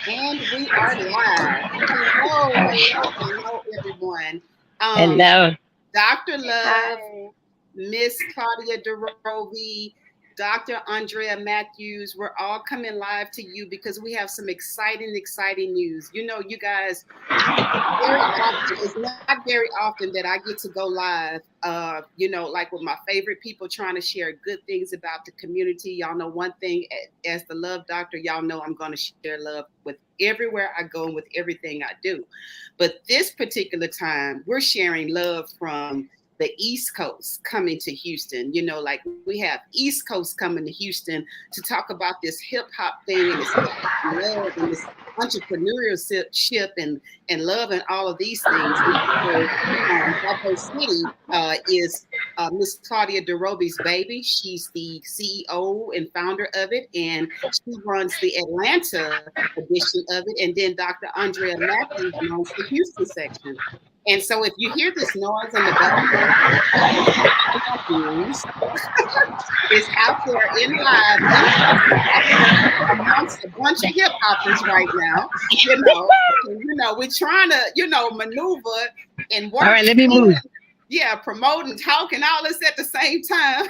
And we are live. Hello, hello, hello, everyone. Um, Hello. Dr. Love, Hi. Miss Claudia DeRovi, Dr. Andrea Matthews, we're all coming live to you because we have some exciting news. You know, you guys, very often, it's not very often that I get to go live, like with my favorite people trying to share good things about the community. Y'all know one thing, as the love doctor, y'all know I'm going to share love with everywhere I go and with everything I do. But this particular time, we're sharing love from the East Coast coming to Houston. You know, like we have East Coast coming to Houston to talk about this hip hop thing and this hip hop love and this entrepreneurship and love and all of these things. And so, Buffalo City is Miss Claudia DeRobi's baby. She's the CEO and founder of it, and she runs the Atlanta edition of it. And then Dr. Andrea Matthews runs the Houston section. And so, if you hear this noise in the background, it's Dr. Matthews is out there in live in person amongst a bunch of hip hoppers right now. We're trying to, maneuver and All work right, let me move. yeah, promote and talk and all this at the same time.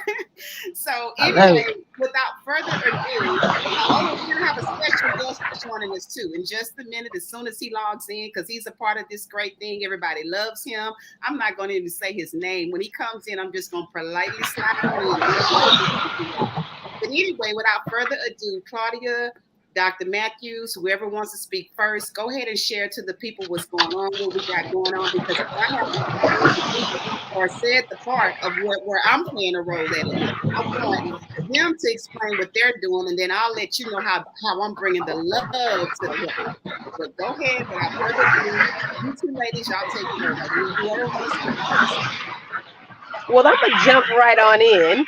So I love anyway, it. without further ado, we're gonna have a special guest joining us too in just a minute. As soon as he logs in, because he's a part of this great thing, everybody loves him. I'm not going to even say his name when he comes in. I'm just going to politely slide on in. But anyway, without further ado, Claudia, Dr. Matthews, whoever wants to speak first, go ahead and share to the people what's going on, what we got going on, because I haven't explained the people or said the part of where I'm playing a role in it. I want them to explain what they're doing, and then I'll let you know how I'm bringing the love to the hip hop. But go ahead, without further ado, you two ladies, y'all take it over. Whoever wants to speak first. Well, I'm gonna jump right on in,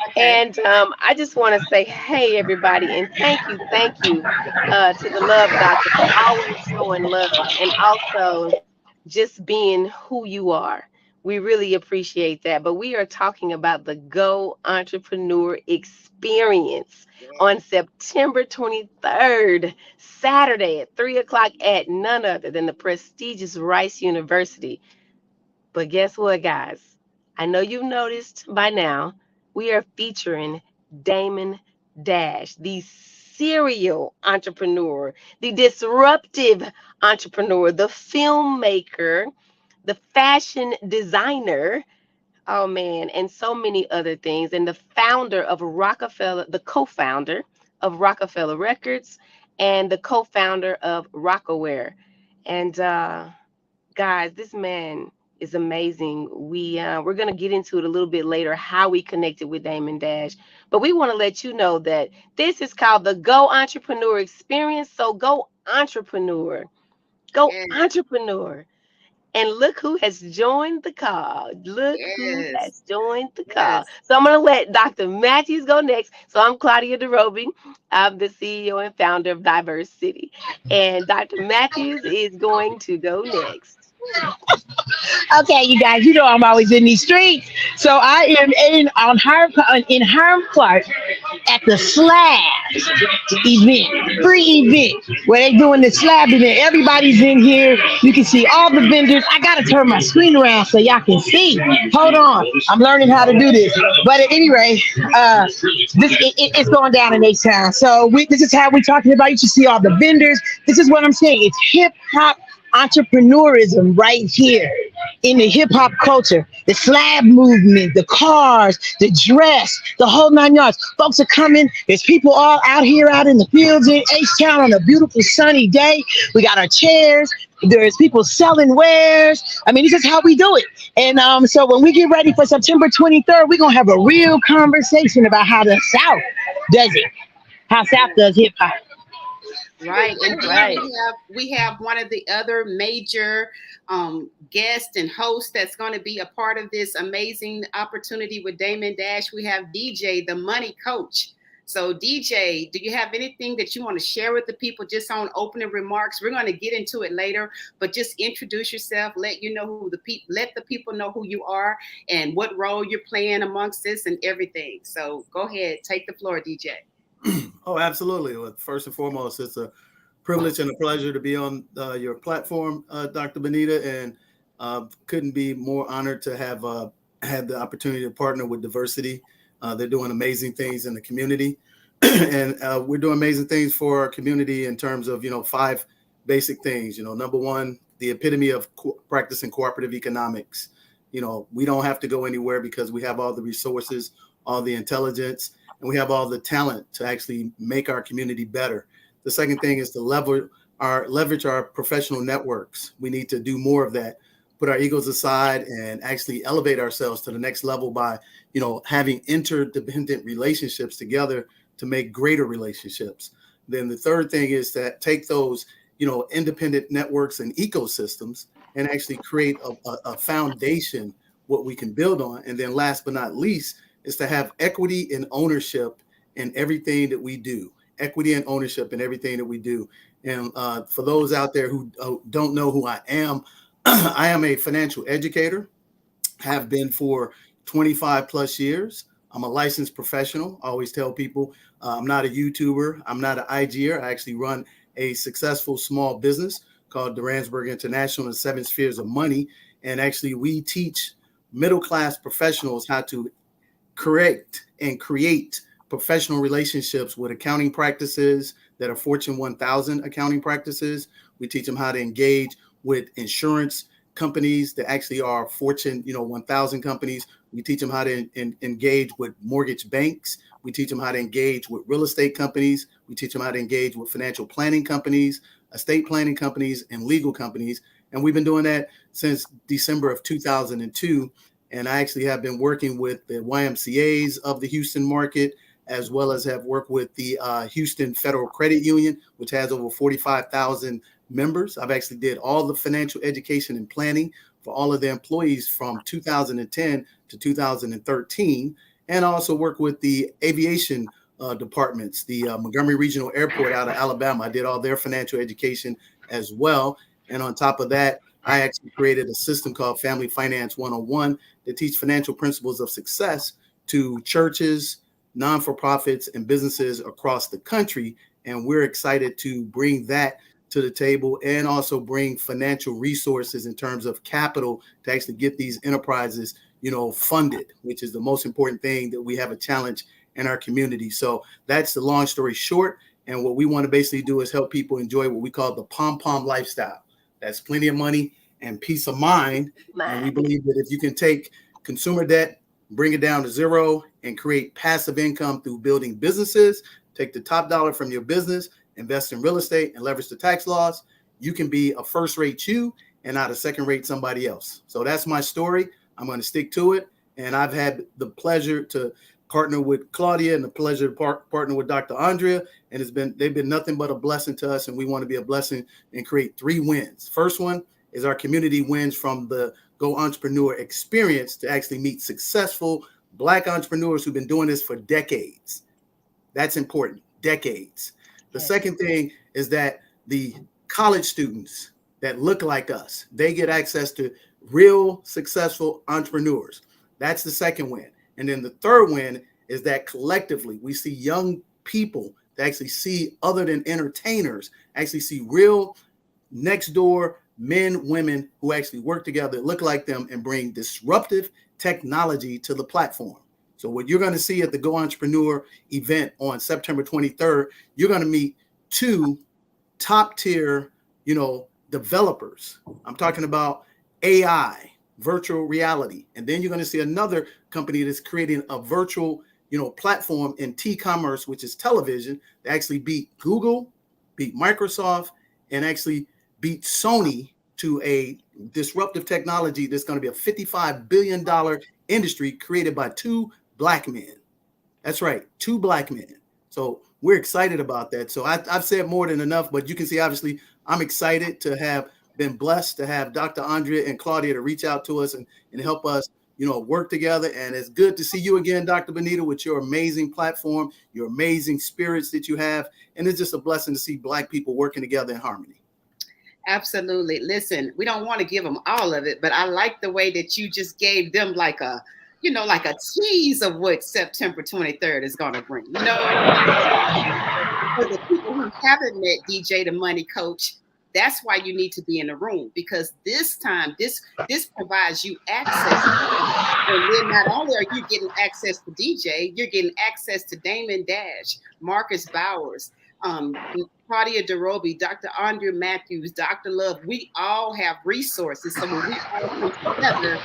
Okay. and I just want to say, hey, everybody, and thank you, to the Love Doctor for always showing love and also just being who you are. We really appreciate that. But we are talking about the Go Entrepreneur Experience on September 23rd, Saturday at 3 o'clock at none other than the prestigious Rice University. But guess what, guys? I know you've noticed by now, we are featuring Damon Dash, the serial entrepreneur, the disruptive entrepreneur, the filmmaker, the fashion designer, oh man, and so many other things, and the founder of Rockefeller, the co founder of Rockefeller Records, and the co founder of Rockaware. And guys, this man is amazing. We're gonna get into it a little bit later how we connected with Damon Dash, but we want to let you know that this is called the Go Entrepreneur Experience. So go Yes. entrepreneur. And look who has joined the call. Look who Yes. has joined the call. Yes. So I'm going to let Dr. Matthews go next. So I'm Claudia DeRoby. I'm the CEO and founder of Diverse City. And Dr. Matthews is going to go next. Okay, you guys, you know I'm always in these streets. So I am in Hiram Clark at the slab event, free event, where they doing the slab event. Everybody's in here. You can see all the vendors. I gotta turn my screen around so y'all can see. Hold on, I'm learning how to do this. But at any rate, it's going down in H-Town. So this is how we're talking about. You should see all the vendors. This is what I'm saying. It's hip hop entrepreneurism right here in the hip hop culture, the slab movement, the cars, the dress, the whole 9 yards. Folks are coming. There's people all out here out in the fields in H-Town on a beautiful sunny day. We got our chairs. There's people selling wares. I mean, this is how we do it. And so when we get ready for September 23rd, we're going to have a real conversation about how the South does it, how South does hip hop. Right, and then Right. we have one of the other major guests and hosts that's going to be a part of this amazing opportunity with Damon Dash. We have DJ, the Money Coach. So DJ, do you have anything that you want to share with the people just on opening remarks? We're going to get into it later, but just introduce yourself, let the people know who you are and what role you're playing amongst this and everything. So go ahead, take the floor, DJ. Oh, absolutely. Well, first and foremost, it's a privilege and a pleasure to be on your platform, Dr. Benita, and couldn't be more honored to have had the opportunity to partner with Diversity. They're doing amazing things in the community, and we're doing amazing things for our community in terms of, 5 basic things. Number one, the epitome of practicing cooperative economics. We don't have to go anywhere because we have all the resources, all the intelligence, and we have all the talent to actually make our community better. The second thing is to leverage our professional networks. We need to do more of that, put our egos aside and actually elevate ourselves to the next level by, having interdependent relationships together to make greater relationships. Then the third thing is that take those, independent networks and ecosystems and actually create a foundation, what we can build on. And then last but not least is to have equity and ownership in everything that we do. Equity and ownership in everything that we do. And for those out there who don't know who I am, I am a financial educator, have been for 25 plus years. I'm a licensed professional. I always tell people I'm not a YouTuber. I'm not an IGer. I actually run a successful small business called Duransburg International and 7 Spheres of Money. And actually, we teach middle-class professionals how to correct and create professional relationships with accounting practices that are Fortune 1000 accounting practices. We teach them how to engage with insurance companies that actually are Fortune, 1000 companies. We teach them how to engage with mortgage banks. We teach them how to engage with real estate companies. We teach them how to engage with financial planning companies, estate planning companies, and legal companies. And we've been doing that since December of 2002. And I actually have been working with the YMCAs of the Houston market, as well as have worked with the Houston Federal Credit Union, which has over 45,000 members. I've actually did all the financial education and planning for all of the employees from 2010 to 2013, and also work with the aviation departments, the Montgomery Regional Airport out of Alabama. I did all their financial education as well. And on top of that, I actually created a system called Family Finance 101 that teach financial principles of success to churches, non-for-profits, and businesses across the country. And we're excited to bring that to the table and also bring financial resources in terms of capital to actually get these enterprises, funded, which is the most important thing that we have a challenge in our community. So that's the long story short. And what we want to basically do is help people enjoy what we call the pom-pom lifestyle. That's plenty of money and peace of mind. And we believe that if you can take consumer debt, bring it down to zero, and create passive income through building businesses, take the top dollar from your business, invest in real estate, and leverage the tax laws, you can be a first-rate you and not a second-rate somebody else. So that's my story. I'm going to stick to it. And I've had the pleasure to partner with Claudia and the pleasure to partner with Dr. Andrea. And they've been nothing but a blessing to us. And we want to be a blessing and create 3 wins. First one is our community wins from the Go Entrepreneur experience to actually meet successful Black entrepreneurs who've been doing this for decades. That's important, decades. The second thing is that the college students that look like us, they get access to real successful entrepreneurs. That's the second win. And then the third win is that collectively we see young people that actually see, other than entertainers, actually see real next door men, women who actually work together, look like them, and bring disruptive technology to the platform. So what you're going to see at the Go Entrepreneur event on September 23rd, you're going to meet 2 top tier, developers. I'm talking about AI, virtual reality. And then you're going to see another company that's creating a virtual, platform in T-commerce, which is television, that actually beat Google, beat Microsoft, and actually beat Sony to a disruptive technology that's going to be a $55 billion industry created by 2 Black men. That's right, 2 Black men. So we're excited about that. So I've said more than enough, but you can see, obviously, I'm excited to have been blessed to have Dr. Andrea and Claudia to reach out to us and help us, work together. And it's good to see you again, Dr. Benita, with your amazing platform, your amazing spirits that you have. And it's just a blessing to see Black people working together in harmony. Absolutely. Listen, we don't want to give them all of it, but I like the way that you just gave them like a tease of what September 23rd is going to bring. you haven't met DJ the Money Coach, that's why you need to be in the room, because this time, this provides you access. And then not only are you getting access to DJ, you're getting access to Damon Dash, Marcus Bowers, Claudia DeRoby, Dr. Andrea Matthews, Dr. Love. We all have resources. So when we all come together,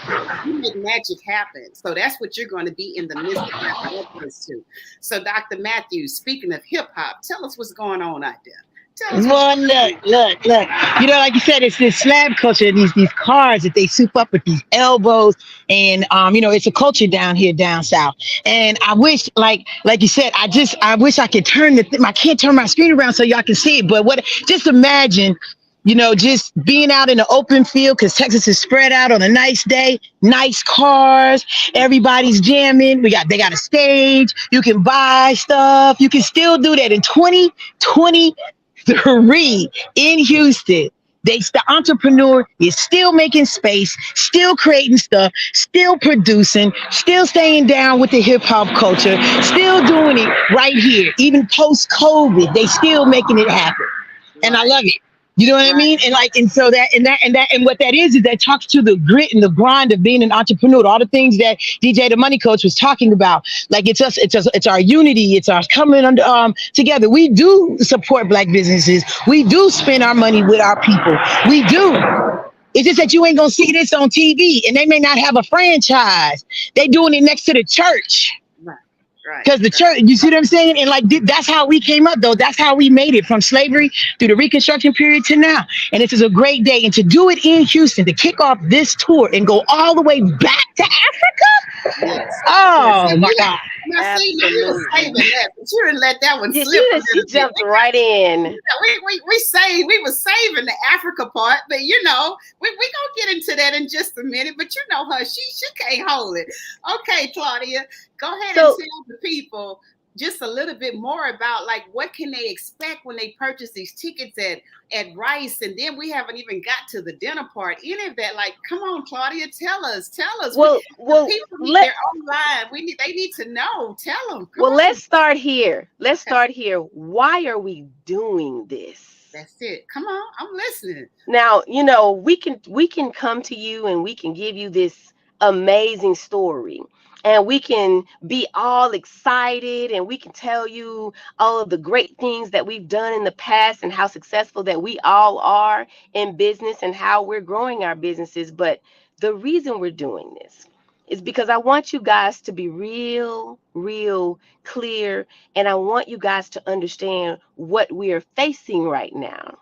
we make magic happen. So that's what you're going to be in the midst of having access to. So Dr. Matthews, speaking of hip hop, tell us what's going on out there. Well, look. You know, like you said, it's this slab culture. These cars that they soup up with these elbows, and you know, it's a culture down here, down south. And I wish, like you said, I wish I could turn I can't turn my screen around so y'all can see it. But just imagine, you know, just being out in the open field, because Texas is spread out on a nice day, nice cars, everybody's jamming. They got a stage. You can buy stuff. You can still do that in 2023 in Houston. The entrepreneur is still making space, still creating stuff, still producing, still staying down with the hip hop culture, still doing it right here. Even post COVID, they still making it happen. And I love it. You know what I mean? And what that is that talks to the grit and the grind of being an entrepreneur. All the things that DJ the Money Coach was talking about. Like it's our unity. It's our coming under together. We do support Black businesses. We do spend our money with our people. We do. It's just that you ain't gonna see this on TV, and they may not have a franchise. They doing it next to the church. Because the church, you see what I'm saying? And like, that's how we came up, though. That's how we made it from slavery through the Reconstruction period to now. And this is a great day. And to do it in Houston, to kick off this tour and go all the way back to Africa. Yes. Oh, my God. Now, see, you were saving that, but you didn't let that one slip. You jumped right in. We were saving the Africa part, but you know, we gonna get into that in just a minute. But you know her, she can't hold it. Okay, Claudia, go ahead and tell the people just a little bit more about like what can they expect when they purchase these tickets at Rice, and then we haven't even got to the dinner part. Any of that, like, come on, Claudia, tell us. Well, people they're online. They need to know. Tell them. Let's start here. Why are we doing this? That's it. Come on, I'm listening. Now, you know, we can come to you and we can give you this amazing story. And we can be all excited and we can tell you all of the great things that we've done in the past and how successful that we all are in business and how we're growing our businesses. But the reason we're doing this is because I want you guys to be real clear. And I want you guys to understand what we are facing right now.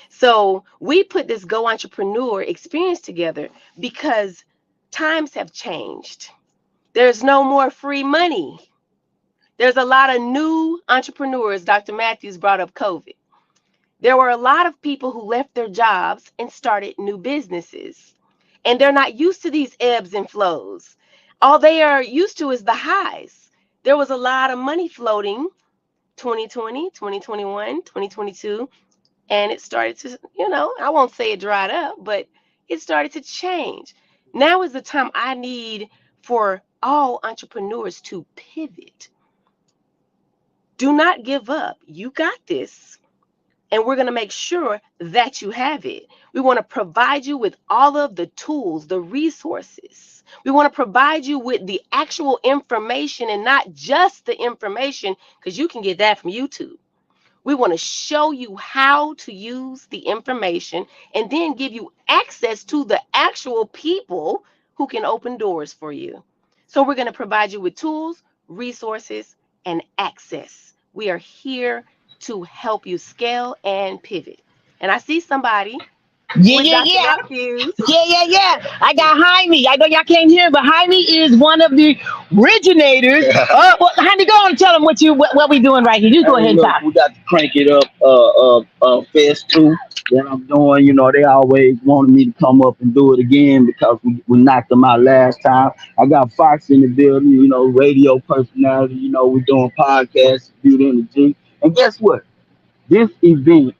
So we put this Go Entrepreneur experience together because times have changed. There's no more free money. There's a lot of new entrepreneurs. Dr. Matthews brought up COVID. There were a lot of people who left their jobs and started new businesses. And they're not used to these ebbs and flows. All they are used to is the highs. There was a lot of money floating 2020, 2021, 2022. And it started to, you know, I won't say it dried up, but it started to change. Now is the time I need for all entrepreneurs to pivot. Do not give up. You got this. And we're going to make sure that you have it. We want to provide you with all of the tools, the resources. We want to provide you with the actual information and not just the information, because you can get that from YouTube. We want to show you how to use the information and then give you access to the actual people who can open doors for you. So we're going to provide you with tools, resources, and access. We are here to help you scale and pivot. And I see somebody. Yeah. I got Jaime. I know y'all can't hear, but Jaime is one of the originators. Well, Jaime, go on and tell them what we doing right here. You go ahead and talk. We got to crank it up. Fest 2 that I'm doing. You know, they always wanted me to come up and do it again because we knocked them out last time. I got Fox in the building. You know, radio personality. You know, we're doing podcasts, Beauty and the G. And guess what? This event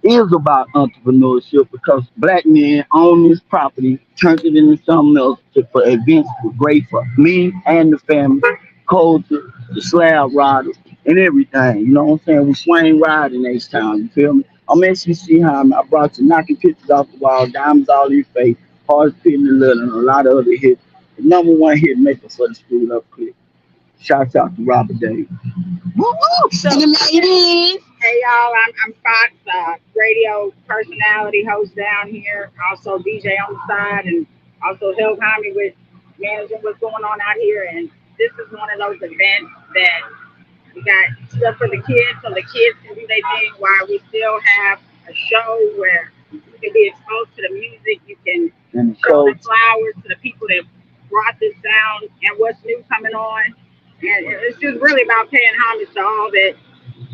is about entrepreneurship because Black men own this property, turned it into something else for events great for me and the family, culture, the slab riders, and everything. You know what I'm saying? We swing ride in H-Town, you feel me? I'm SEC Hyman. I brought you knocking pictures off the wall, diamonds all in your face, hard pitting the little, and a lot of other hits. The number one hit maker for the school up click. Shouts out to Robert Davis. Woo woo! So And the ladies. Hey y'all, I'm Fox, radio personality host down here, also DJ on the side, and also help Jaime with managing what's going on out here. And this is one of those events that we got stuff for the kids, so the kids can do their thing while we still have a show where you can be exposed to the music, you can And the show the coach, flowers to the people that brought this down and what's new coming on. And it's just really about paying homage to all that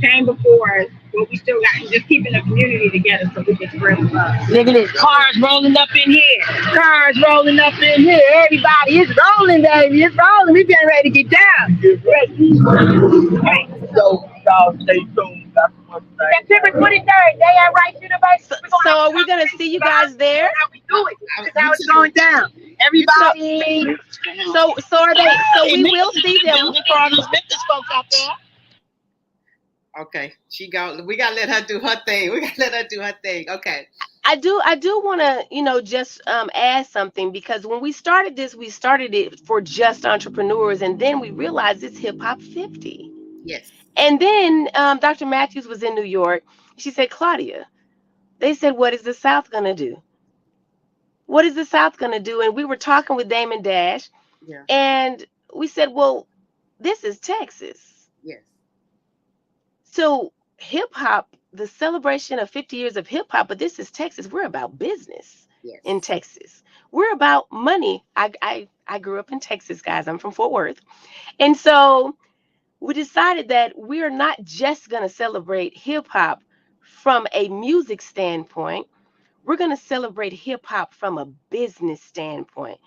came before us, but we still got just keeping the community together so we can spread the love. Look at this. Cars rolling up in here. Cars rolling up in here. Everybody, it's rolling, baby. It's rolling. We getting ready to get down. get ready. Right. So, y'all stay tuned. Got some more things. September 23rd, day at Rice University. so are we gonna see you guys there? How we do it. This is how it's going down. Everybody. So are they? So we will see them. For all those Memphis folks out there. Okay, we gotta let her do her thing. We gotta let her do her thing. Okay. I do want to, just add something, because when we started this, we started it for just entrepreneurs, and then we realized it's Hip Hop 50. Yes. And then Dr. Matthews was in New York. She said, Claudia, they said, what is the South going to do? What is the South going to do? And we were talking with Damon Dash, Yeah. and we said, well, this is Texas. Yes. So hip hop, the celebration of 50 years of hip hop, but this is Texas. We're about business Yes. in Texas. We're about money. I grew up in Texas, guys. I'm from Fort Worth. And so we decided that we're not just going to celebrate hip hop from a music standpoint. We're going to celebrate hip hop from a business standpoint,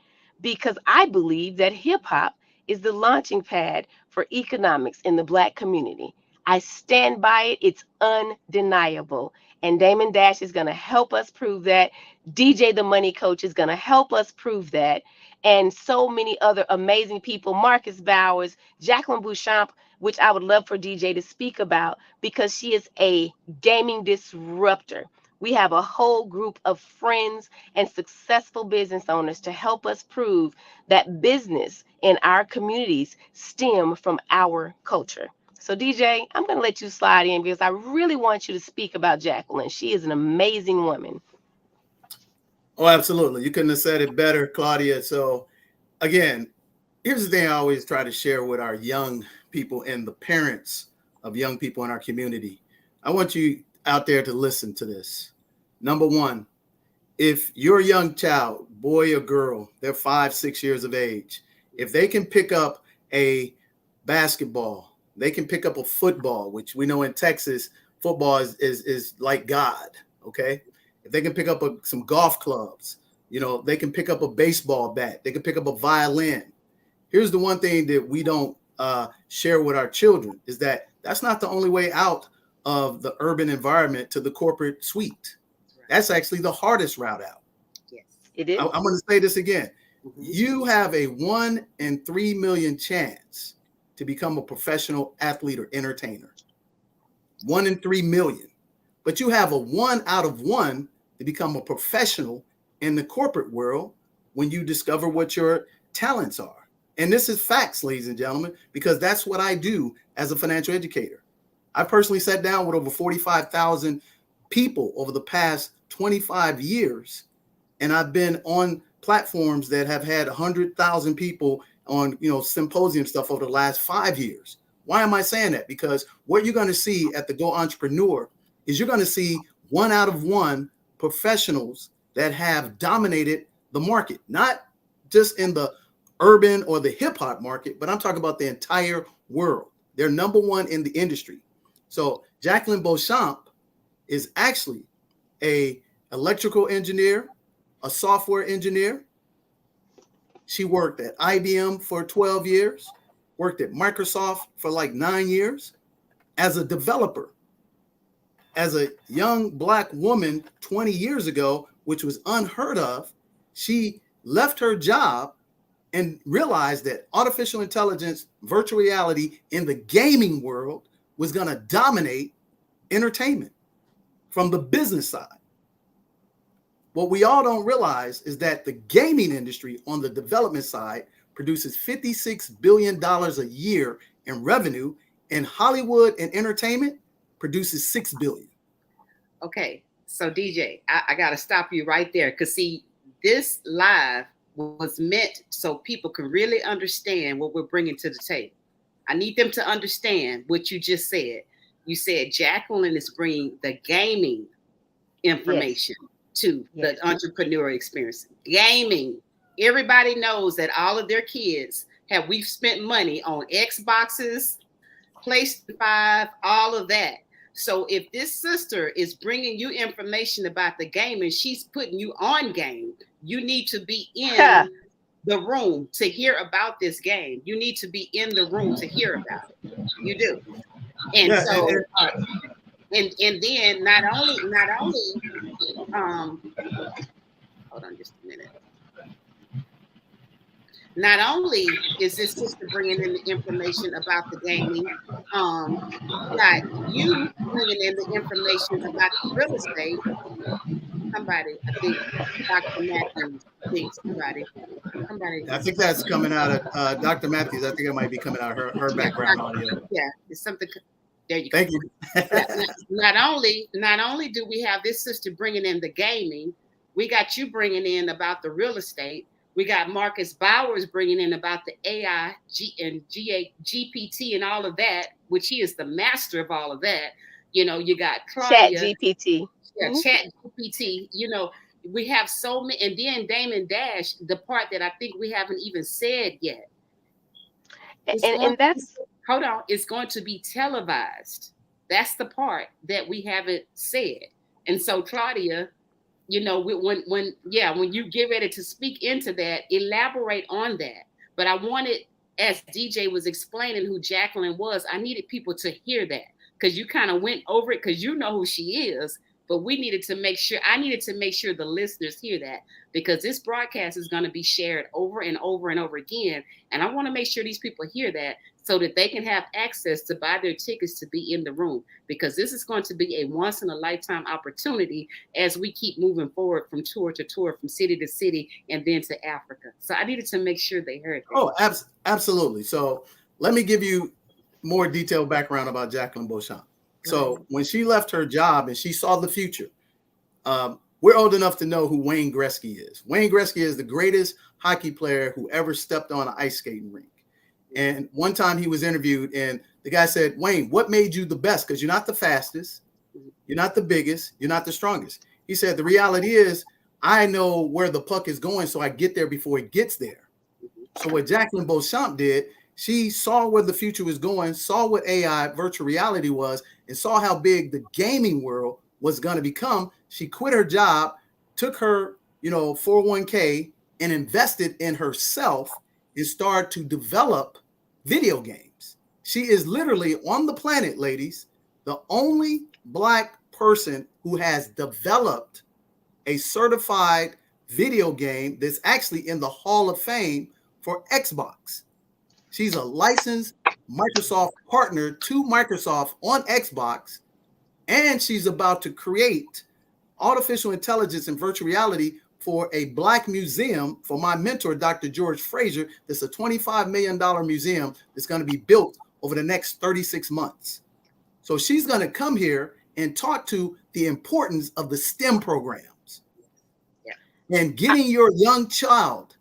because I believe that hip hop is the launching pad for economics in the Black community. I stand by it. It's undeniable. And Damon Dash is going to help us prove that. DJ the Money Coach is going to help us prove that. And so many other amazing people, Marcus Bowers, Jacqueline Bouchamp, which I would love for DJ to speak about, because she is a gaming disruptor. We have a whole group of friends and successful business owners to help us prove that business in our communities stem from our culture. So DJ, I'm going to let you slide in, because I really want you to speak about Jacqueline. She is an amazing woman. Oh, absolutely. You couldn't have said it better, Claudia. So again, here's the thing I always try to share with our young people and the parents of young people in our community. I want you out there to listen to this. Number one, if your young child, boy or girl, they're 5, 6 years of age, if they can pick up a basketball, they can pick up a football, which we know in Texas, football is like God, okay? If they can pick up some golf clubs, they can pick up a baseball bat, they can pick up a violin. Here's the one thing that we don't share with our children is that that's not the only way out of the urban environment to the corporate suite. That's actually the hardest route out. Yes. It is. I'm going to say this again. Mm-hmm. You have a 1 in 3 million chance to become a professional athlete or entertainer. 1 in 3 million. But you have a 1 out of 1 to become a professional in the corporate world when you discover what your talents are. And this is facts, ladies and gentlemen, because that's what I do as a financial educator. I personally sat down with over 45,000 people over the past 25 years, and I've been on platforms that have had 100,000 people on symposium stuff over the last 5 years. Why am I saying that? Because what you're going to see at the Go Entrepreneur is you're going to see 1 out of 1 professionals that have dominated the market, not just in the urban or the hip hop market, but I'm talking about the entire world. They're number 1 in the industry. So Jacqueline Beauchamp is actually a electrical engineer, a software engineer. She worked at IBM for 12 years, worked at Microsoft for like 9 years as a developer. As a young Black woman 20 years ago, which was unheard of, she left her job and realized that artificial intelligence, virtual reality in the gaming world was going to dominate entertainment from the business side. What we all don't realize is that the gaming industry on the development side produces $56 billion a year in revenue, and Hollywood and entertainment produces $6 billion. Okay, so DJ, I got to stop you right there, because see, this live was meant so people can really understand what we're bringing to the table. I need them to understand what you just said. You said Jacqueline is bringing the gaming information to the entrepreneur experience. Gaming. Everybody knows that all of their kids we've spent money on Xboxes, PlayStation 5, all of that. So if this sister is bringing you information about the game and she's putting you on game, you need to be in the room to hear about this game. You need to be in the room to hear about it. You do. And so, and then not only, hold on just a minute. Not only is this sister bringing in the information about the gaming, got you bringing in the information about the real estate. Somebody, I think Dr. Matthews, somebody. I think that's coming out of Dr. Matthews. I think it might be coming out of her background audio. Yeah, it's something. There you go. Thank you. Not only do we have this sister bringing in the gaming, we got you bringing in about the real estate. We got Marcus Bowers bringing in about the AI, GPT and all of that, which he is the master of all of that. You know, you got Claudia. Chat GPT. Yeah, Chat GPT. You know, we have so many. And then Damon Dash, the part that I think we haven't even said yet. And that's... Hold on. It's going to be televised. That's the part that we haven't said. And so, Claudia, you know, when you get ready to speak into that, elaborate on that. But I wanted, as DJ was explaining who Jacqueline was, I needed people to hear that, because you kind of went over it because you know who she is. But I needed to make sure the listeners hear that, because this broadcast is going to be shared over and over and over again. And I want to make sure these people hear that so that they can have access to buy their tickets to be in the room, because this is going to be a once in a lifetime opportunity as we keep moving forward from tour to tour, from city to city, and then to Africa. So I needed to make sure they heard that. Oh, absolutely. So let me give you more detailed background about Jacqueline Beauchamp. So when she left her job and she saw the future, we're old enough to know who Wayne Gretzky is. Wayne Gretzky is the greatest hockey player who ever stepped on an ice skating rink. And one time he was interviewed and the guy said, Wayne, what made you the best? Because you're not the fastest, you're not the biggest, you're not the strongest. He said, the reality is I know where the puck is going, so I get there before it gets there. So what Jacqueline Beauchamp did, she saw where the future was going, saw what AI, virtual reality was, and saw how big the gaming world was going to become. She quit her job, took her, 401k and invested in herself and started to develop video games. She is literally on the planet, ladies, the only Black person who has developed a certified video game that's actually in the Hall of Fame for Xbox. She's a licensed Microsoft partner to Microsoft on Xbox, and she's about to create artificial intelligence and virtual reality for a Black museum for my mentor, Dr. George Fraser. That's a $25 million museum that's going to be built over the next 36 months. So she's going to come here and talk to the importance of the STEM programs and getting your young child,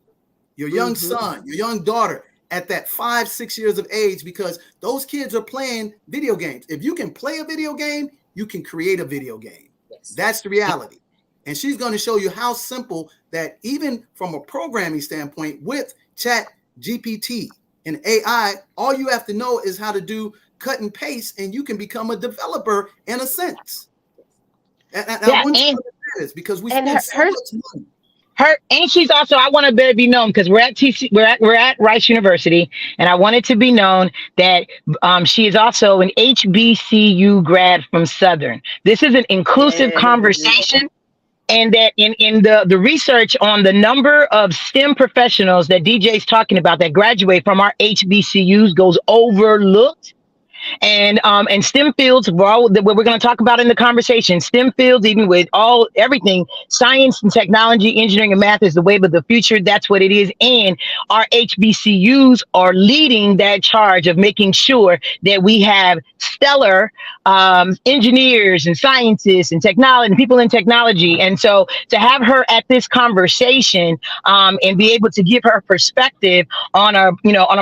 your young son, your young daughter at that 5-6 years of age, because those kids are playing video games. If you can play a video game, you can create a video game. Yes. That's the reality. And she's going to show you how simple that, even from a programming standpoint with Chat GPT and AI, all you have to know is how to do cut and paste, and you can become a developer in a sense. Because we spend so much money. And she's also, I want to better be known, because we're at Rice University, and I want it to be known that she is also an HBCU grad from Southern. This is an inclusive conversation, and that in the research on the number of STEM professionals that DJ's talking about that graduate from our HBCUs goes overlooked. And STEM fields, what we're going to talk about in the conversation, STEM fields, even with everything, science and technology, engineering and math is the wave of the future. That's what it is. And our HBCUs are leading that charge of making sure that we have stellar engineers and scientists and technology and people in technology. And so to have her at this conversation and be able to give her perspective on a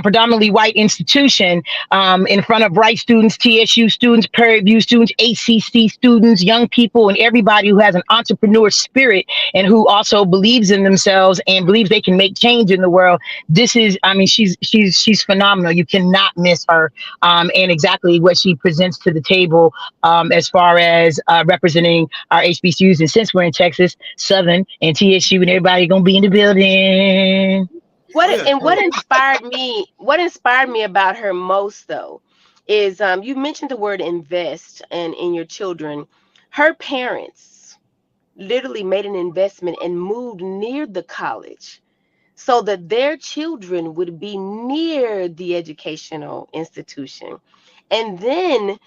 predominantly white institution in front of Bright students, TSU students, Prairie View students, ACC students, young people, and everybody who has an entrepreneur spirit and who also believes in themselves and believes they can make change in the world. She's phenomenal. You cannot miss her and exactly what she presents to the table as far as representing our HBCUs. And since we're in Texas, Southern and TSU and everybody gonna be in the building. What inspired me about her most though is you mentioned the word invest and in your children. Her parents literally made an investment and moved near the college so that their children would be near the educational institution. And then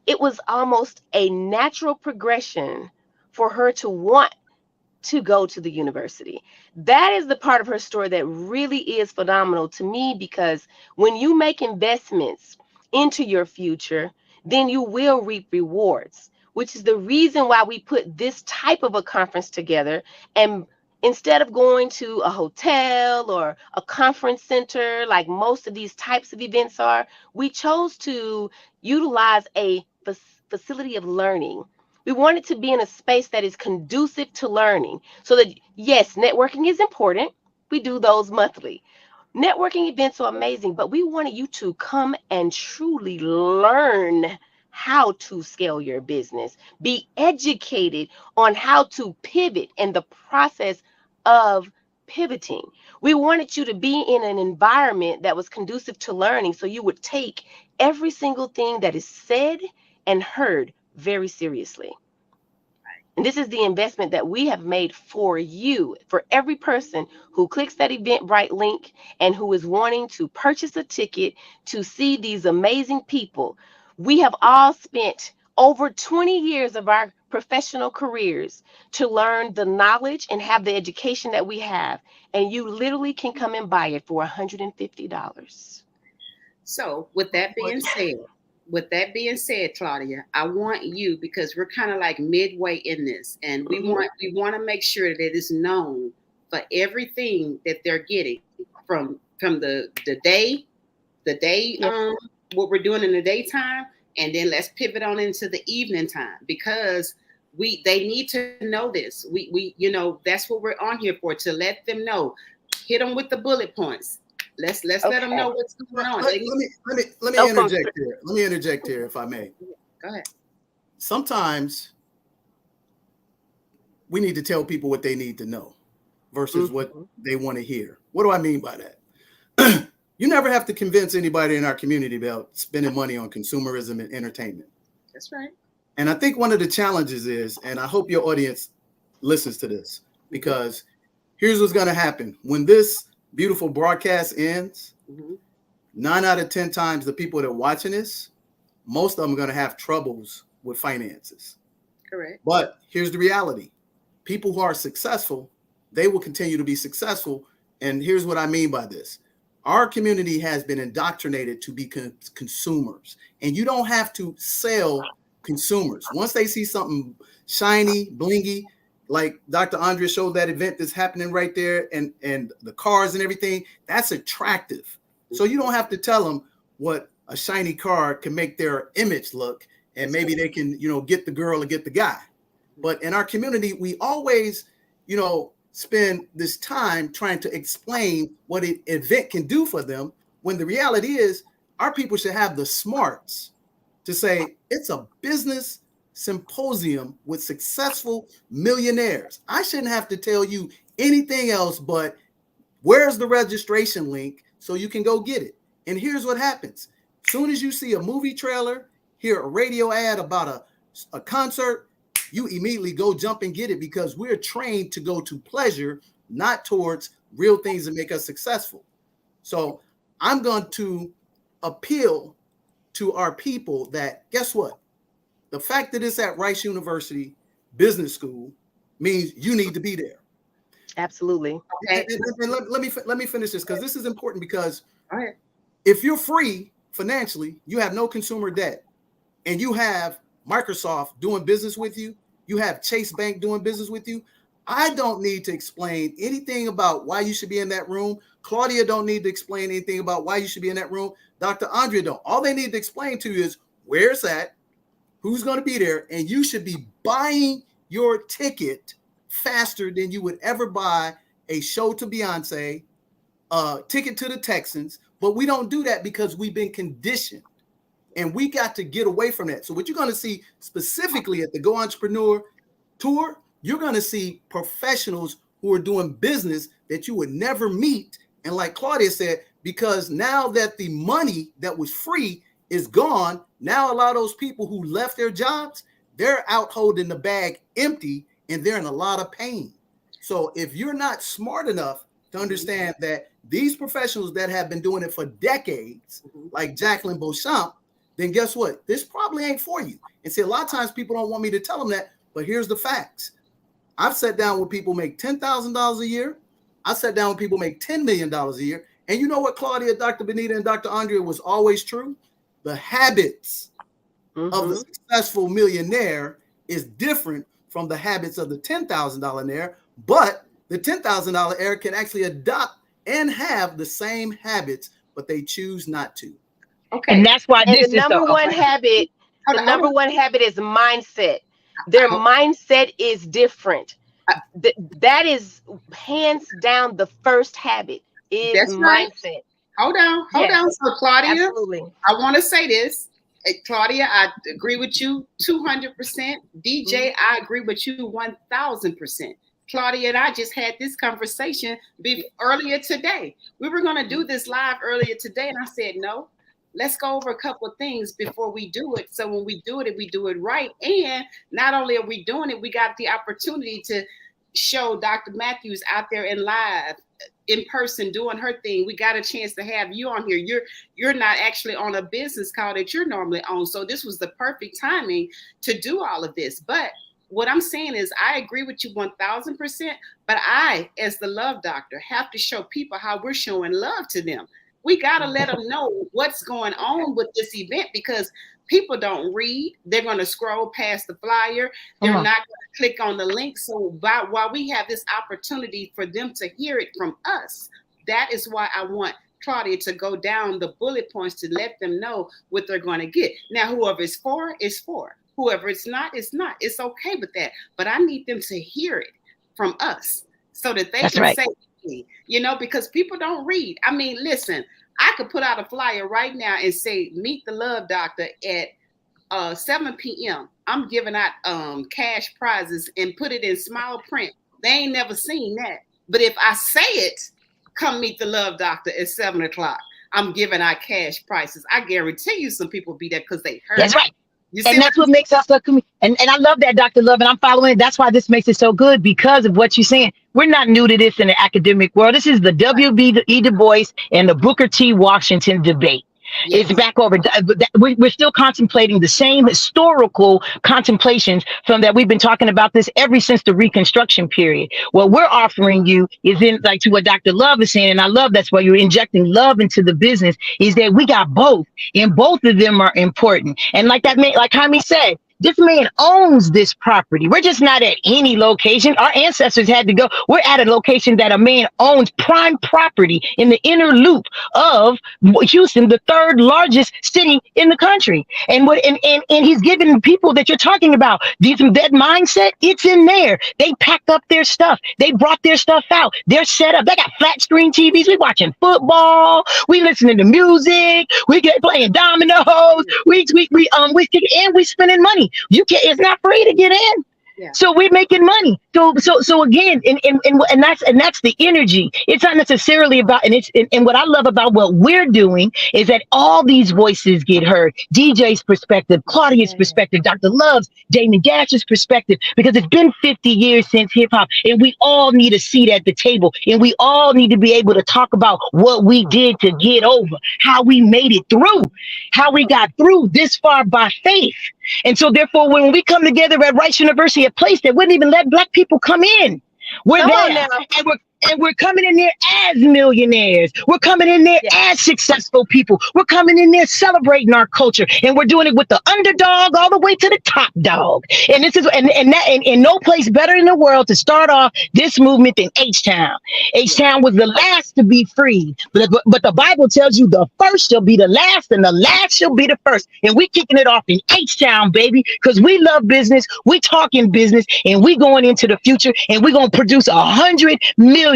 it was almost a natural progression for her to want to go to the university. That is the part of her story that really is phenomenal to me, because when you make investments into your future, then you will reap rewards, which is the reason why we put this type of a conference together. And instead of going to a hotel or a conference center like most of these types of events are, we chose to utilize a facility of learning. We want it to be in a space that is conducive to learning, so that, yes, networking is important. We do those monthly. Networking events are amazing, but we wanted you to come and truly learn how to scale your business, be educated on how to pivot and the process of pivoting. We wanted you to be in an environment that was conducive to learning, so you would take every single thing that is said and heard very seriously. And this is the investment that we have made for you, for every person who clicks that Eventbrite link and who is wanting to purchase a ticket to see these amazing people. We have all spent over 20 years of our professional careers to learn the knowledge and have the education that we have. And you literally can come and buy it for $150. So with that being said, Claudia, I want you, because we're kind of like midway in this, and we want to make sure that it's known for everything that they're getting from the day what we're doing in the daytime, and then let's pivot on into the evening time, because they need to know this. We that's what we're on here for, to let them know. Hit them with the bullet points. Let's let them know what's going on. Let me interject here. Let me interject here, if I may. Go ahead. Sometimes we need to tell people what they need to know versus what they want to hear. What do I mean by that? You never have to convince anybody in our community about spending money on consumerism and entertainment. That's right. And I think one of the challenges is, and I hope your audience listens to this, because here's what's going to happen. When this beautiful broadcast ends, 9 out of 10 times the people that are watching this, most of them are going to have troubles with finances. Correct. But here's the reality. People who are successful, they will continue to be successful. And here's what I mean by this. Our community has been indoctrinated to be consumers, and you don't have to sell consumers. Once they see something shiny, blingy, like Dr. Andrea showed that event that's happening right there, and the cars and everything, that's attractive. So you don't have to tell them what a shiny car can make their image look, and maybe they can, get the girl or get the guy. But in our community, we always, spend this time trying to explain what an event can do for them, when the reality is our people should have the smarts to say it's a business symposium with successful millionaires. I shouldn't have to tell you anything else but where's the registration link so you can go get it. And here's what happens. As soon as you see a movie trailer, hear a radio ad about a concert, you immediately go jump and get it, because we're trained to go to pleasure, not towards real things that make us successful. So I'm going to appeal to our people that, guess what? The fact that it's at Rice University Business School means you need to be there. Absolutely. Okay. And let me finish this, because this is important, because All right. if you're free financially, you have no consumer debt, and you have Microsoft doing business with you, you have Chase Bank doing business with you, I don't need to explain anything about why you should be in that room. Claudia don't need to explain anything about why you should be in that room. Dr. Andrea don't. All they need to explain to you is where it's at, who's going to be there, and you should be buying your ticket faster than you would ever buy a show to Beyonce, a ticket to the Texans. But we don't do that because we've been conditioned, and we got to get away from that. So what you're going to see specifically at the Go Entrepreneur Tour, you're going to see professionals who are doing business that you would never meet. And like Claudia said, because now that the money that was free is gone, now a lot of those people who left their jobs, they're out holding the bag empty, and they're in a lot of pain. So if you're not smart enough to understand that these professionals that have been doing it for decades, like Jacqueline Beauchamp, then guess what? This probably ain't for you. And see, a lot of times people don't want me to tell them that, but here's the facts. I've sat down with people make $10,000 a year. I sat down with people make $10 million a year. And you know what, Claudia, Dr. Benita, and Dr. Andrea was always true? The habits of the successful millionaire is different from the habits of the $10,000 heir, but the $10,000 heir can actually adopt and have the same habits, but they choose not to. Okay. And that's why this the number one habit, the number one habit is mindset. Their mindset is different. That is hands down the first habit is mindset. Hold on. So Claudia, absolutely. I want to say this. Claudia, I agree with you 200%. DJ, I agree with you 1000%. Claudia and I just had this conversation earlier today. We were going to do this live earlier today, and I said, no, let's go over a couple of things before we do it. So when we do it right. And not only are we doing it, we got the opportunity to show Dr. Matthews out there in live, in person, doing her thing. We got a chance to have you on here. You're not actually on a business call that you're normally on. So this was the perfect timing to do all of this. But what I'm saying is I agree with you 1000%, but I, as the love doctor, have to show people how we're showing love to them. We got to let them know what's going on with this event, because people don't read. They're going to scroll past the flyer. They're not going to click on the link. So while we have this opportunity for them to hear it from us, that is why I want Claudia to go down the bullet points to let them know what they're going to get. Now, whoever it's for is for. Whoever it's not, it's not. It's okay with that. But I need them to hear it from us so that they can say, because people don't read. I mean, listen, I could put out a flyer right now and say, meet the love doctor at 7 p.m. I'm giving out cash prizes and put it in small print. They ain't never seen that. But if I say it, come meet the love doctor at 7 o'clock, I'm giving out cash prizes. I guarantee you some people be there because they heard. That's right. And that's what makes us look. And I love that, Dr. Love, and I'm following it. That's why this makes it so good, because of what you're saying. We're not new to this in the academic world. This is the W.B.E. Du Bois and the Booker T. Washington debate. Yes. It's back over. We're still contemplating the same historical contemplations from that. We've been talking about this ever since the Reconstruction period. What we're offering you is in, like, to what Dr. Love is saying, and I love that's why you're injecting love into the business, is that we got both, and both of them are important. And like that man, like Jaime said, this man owns this property. We're just not at any location. Our ancestors had to go. We're at a location that a man owns prime property in the inner loop of Houston, the third largest city in the country. And he's giving people that you're talking about that mindset. It's in there. They packed up their stuff. They brought their stuff out. They're set up. They got flat screen TVs. We watching football. We listening to music. We get playing dominoes. We spending money. It's not free to get in. Yeah. So we're making money. So again, and that's the energy. It's not necessarily about, and what I love about what we're doing is that all these voices get heard. DJ's perspective, Claudia's Yeah. perspective, Dr. Love's, Damon Dash's perspective, because it's been 50 years since hip hop, and we all need a seat at the table, and we all need to be able to talk about what we did to get over, how we made it through, how we got through this far by faith. And so, therefore, when we come together at Rice University, a place that wouldn't even let Black people come in, we're Come on there, now. and we're coming in there as millionaires. We're coming in there Yes. as successful people. We're coming in there celebrating our culture, and we're doing it with the underdog all the way to the top dog. And this is and no place better in the world to start off this movement than H-Town. H-Town was the last to be freed, but the Bible tells you the first shall be the last, and the last shall be the first. And we kicking it off in H-Town, baby, because we love business, we talking business, and we going into the future, and we gonna produce 100 millionaires.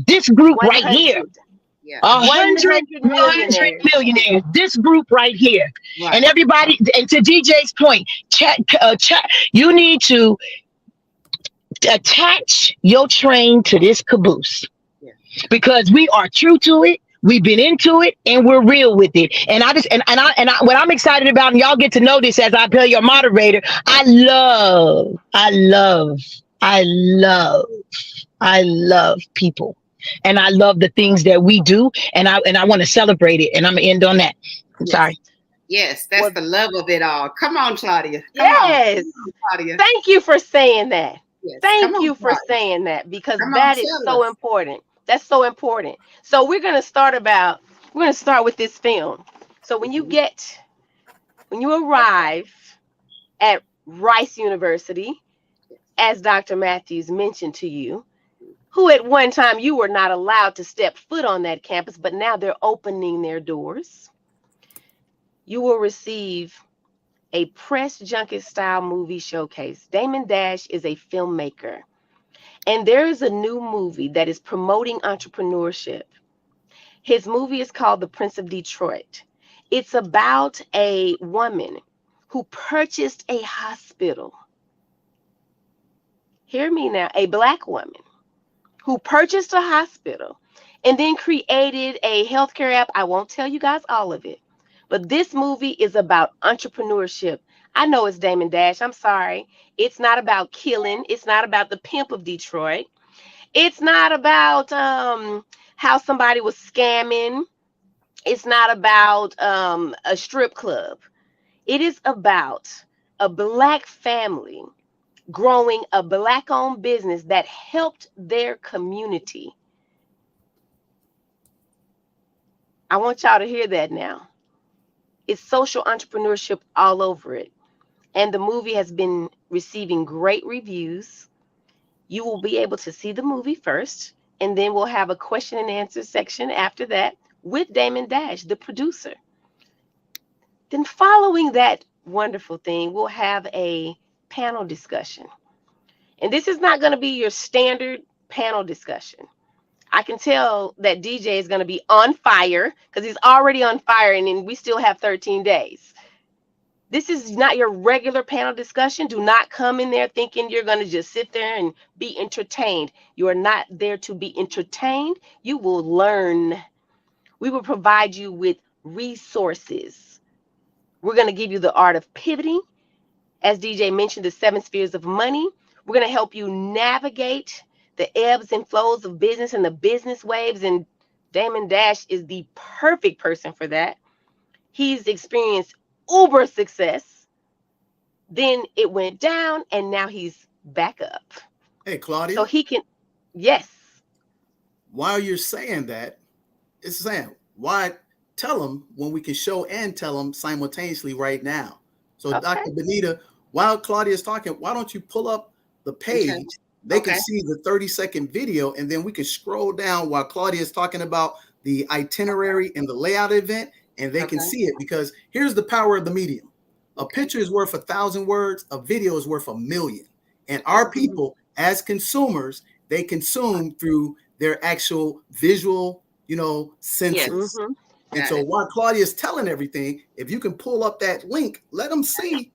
This group right here. 100. Yeah. 100 millionaires. millionaires. This group right here. Right. And everybody, and to DJ's point, you need to attach your train to this caboose, Yeah. because we are true to it. We've been into it, and we're real with it. And I just and I what I'm excited about, and y'all get to know this as I tell your moderator. I love people, and I love the things that we do, and I want to celebrate it. And I'm gonna end on that. I'm sorry. Yes, that's the love of it all. Come on, Claudia. Come Yes. on, Claudia. Thank you for saying that. Yes. Thank Come on, you for Claudia. saying that, because Come on, that is tell so us. important. That's so important. So we're gonna start with this film. So when you arrive at Rice University, as Dr. Matthews mentioned to you, who at one time you were not allowed to step foot on that campus, but now they're opening their doors, you will receive a press junket style movie showcase. Damon Dash is a filmmaker, and there is a new movie that is promoting entrepreneurship. His movie is called The Prince of Detroit. It's about a woman who purchased a hospital. Hear me now, a Black woman who purchased a hospital and then created a healthcare app. I won't tell you guys all of it, but this movie is about entrepreneurship. I know it's Damon Dash. I'm sorry. It's not about killing. It's not about the pimp of Detroit. It's not about how somebody was scamming. It's not about a strip club. It is about a Black family growing a Black-owned business that helped their community. I want y'all to hear that now. It's social entrepreneurship all over it. And the movie has been receiving great reviews. You will be able to see the movie first, and then we'll have a question and answer section after that with Damon Dash, the producer. Then following that wonderful thing, we'll have a panel discussion. And this is not going to be your standard panel discussion. I can tell that DJ is going to be on fire, because he's already on fire, and then we still have 13 days. This is not your regular panel discussion. Do not come in there thinking you're going to just sit there and be entertained. You are not there to be entertained. You will learn. We will provide you with resources. We're going to give you the art of pivoting. As DJ mentioned, the 7 spheres of money. We're going to help you navigate the ebbs and flows of business and the business waves. And Damon Dash is the perfect person for that. He's experienced uber success. Then it went down, and now he's back up. Hey, Claudia. So he can, yes. While you're saying that, it's saying, why tell them when we can show and tell them simultaneously right now? So, Okay. Dr. Benita, while Claudia's talking, why don't you pull up the page? Okay. They can see the 30-second video, and then we can scroll down while Claudia's talking about the itinerary and the layout event, and they can see it, because here's the power of the medium. A picture is worth 1,000 words. A video is worth 1,000,000. And our people, as consumers, they consume through their actual visual, senses. Mhm. And so while Claudia's telling everything, if you can pull up that link, let them see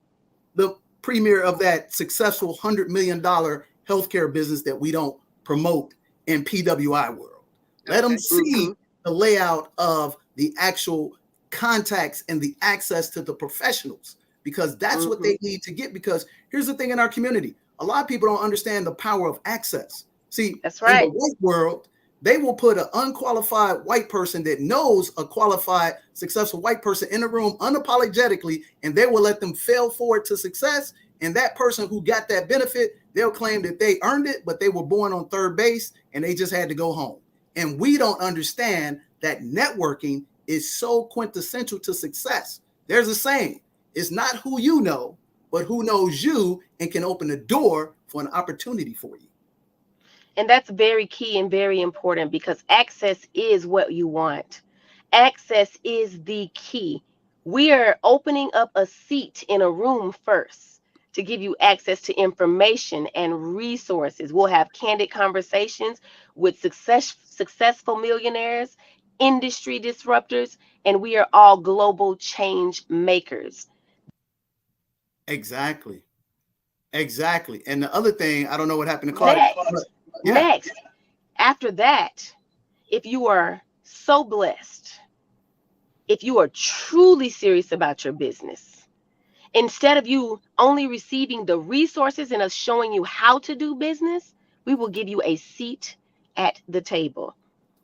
the premier of that successful $100 million healthcare business that we don't promote in PWI world. Let them see the layout of the actual contacts and the access to the professionals, because that's what they need to get. Because here's the thing in our community, a lot of people don't understand the power of access. See, that's right. In the white world, they will put an unqualified white person that knows a qualified, successful white person in a room unapologetically, and they will let them fail forward to success. And that person who got that benefit, they'll claim that they earned it, but they were born on third base and they just had to go home. And we don't understand that networking is so quintessential to success. There's a saying, it's not who you know, but who knows you and can open a door for an opportunity for you. And that's very key and very important, because access is what you want. Access is the key. We are opening up a seat in a room first to give you access to information and resources. We'll have candid conversations with successful millionaires, industry disruptors, and we are all global change makers. Exactly. And the other thing, I don't know what happened to Claudia. Next, after that, if you are so blessed, if you are truly serious about your business, instead of you only receiving the resources and us showing you how to do business, we will give you a seat at the table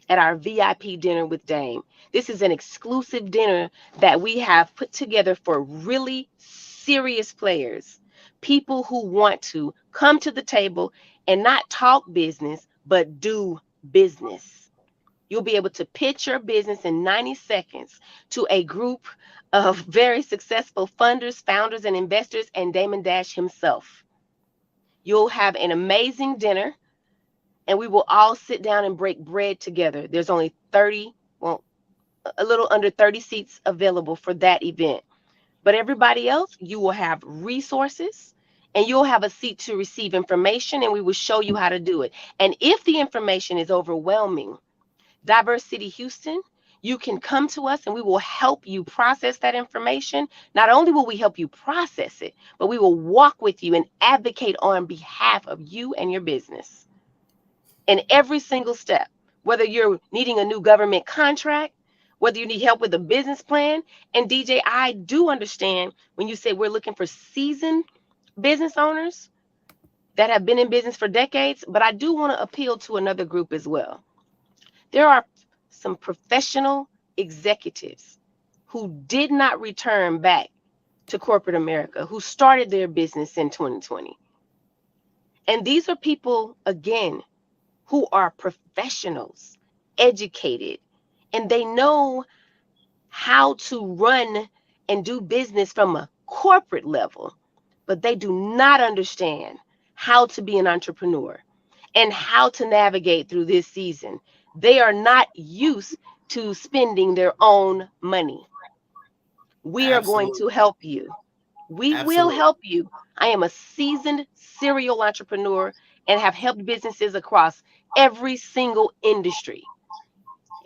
at our VIP dinner with Dame. This is an exclusive dinner that we have put together for really serious players, people who want to come to the table and not talk business, but do business. You'll be able to pitch your business in 90 seconds to a group of very successful funders, founders, and investors, and Damon Dash himself. You'll have an amazing dinner, and we will all sit down and break bread together. There's only a little under 30 seats available for that event. But everybody else, you will have resources, and you'll have a seat to receive information, and we will show you how to do it. And if the information is overwhelming, Diverse City Houston, you can come to us and we will help you process that information. Not only will we help you process it, but we will walk with you and advocate on behalf of you and your business in every single step. Whether you're needing a new government contract, whether you need help with a business plan. And DJ, I do understand when you say we're looking for seasoned business owners that have been in business for decades, but I do want to appeal to another group as well. There are some professional executives who did not return back to corporate America, who started their business in 2020. And these are people, again, who are professionals, educated, and they know how to run and do business from a corporate level, but they do not understand how to be an entrepreneur and how to navigate through this season. They are not used to spending their own money. We are going to help you. We will help you. I am a seasoned serial entrepreneur and have helped businesses across every single industry.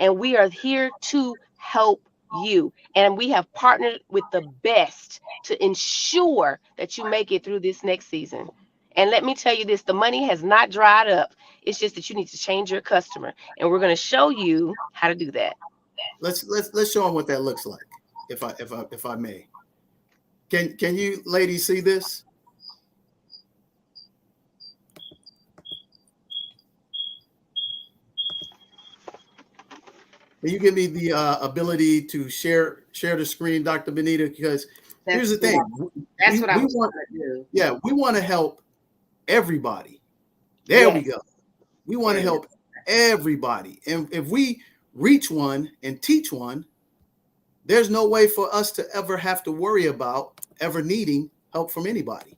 And we are here to help you. And we have partnered with the best to ensure that you make it through this next season. And let me tell you this, the money has not dried up. It's just that you need to change your customer. And we're going to show you how to do that. Let's show them what that looks like, if I may. Can you ladies see this? Can you give me the ability to share the screen, Dr. Benita? Because here's the thing. That's what I want to do. Yeah, we want to help everybody. There we go. We want to help everybody. And if we reach one and teach one, there's no way for us to ever have to worry about ever needing help from anybody.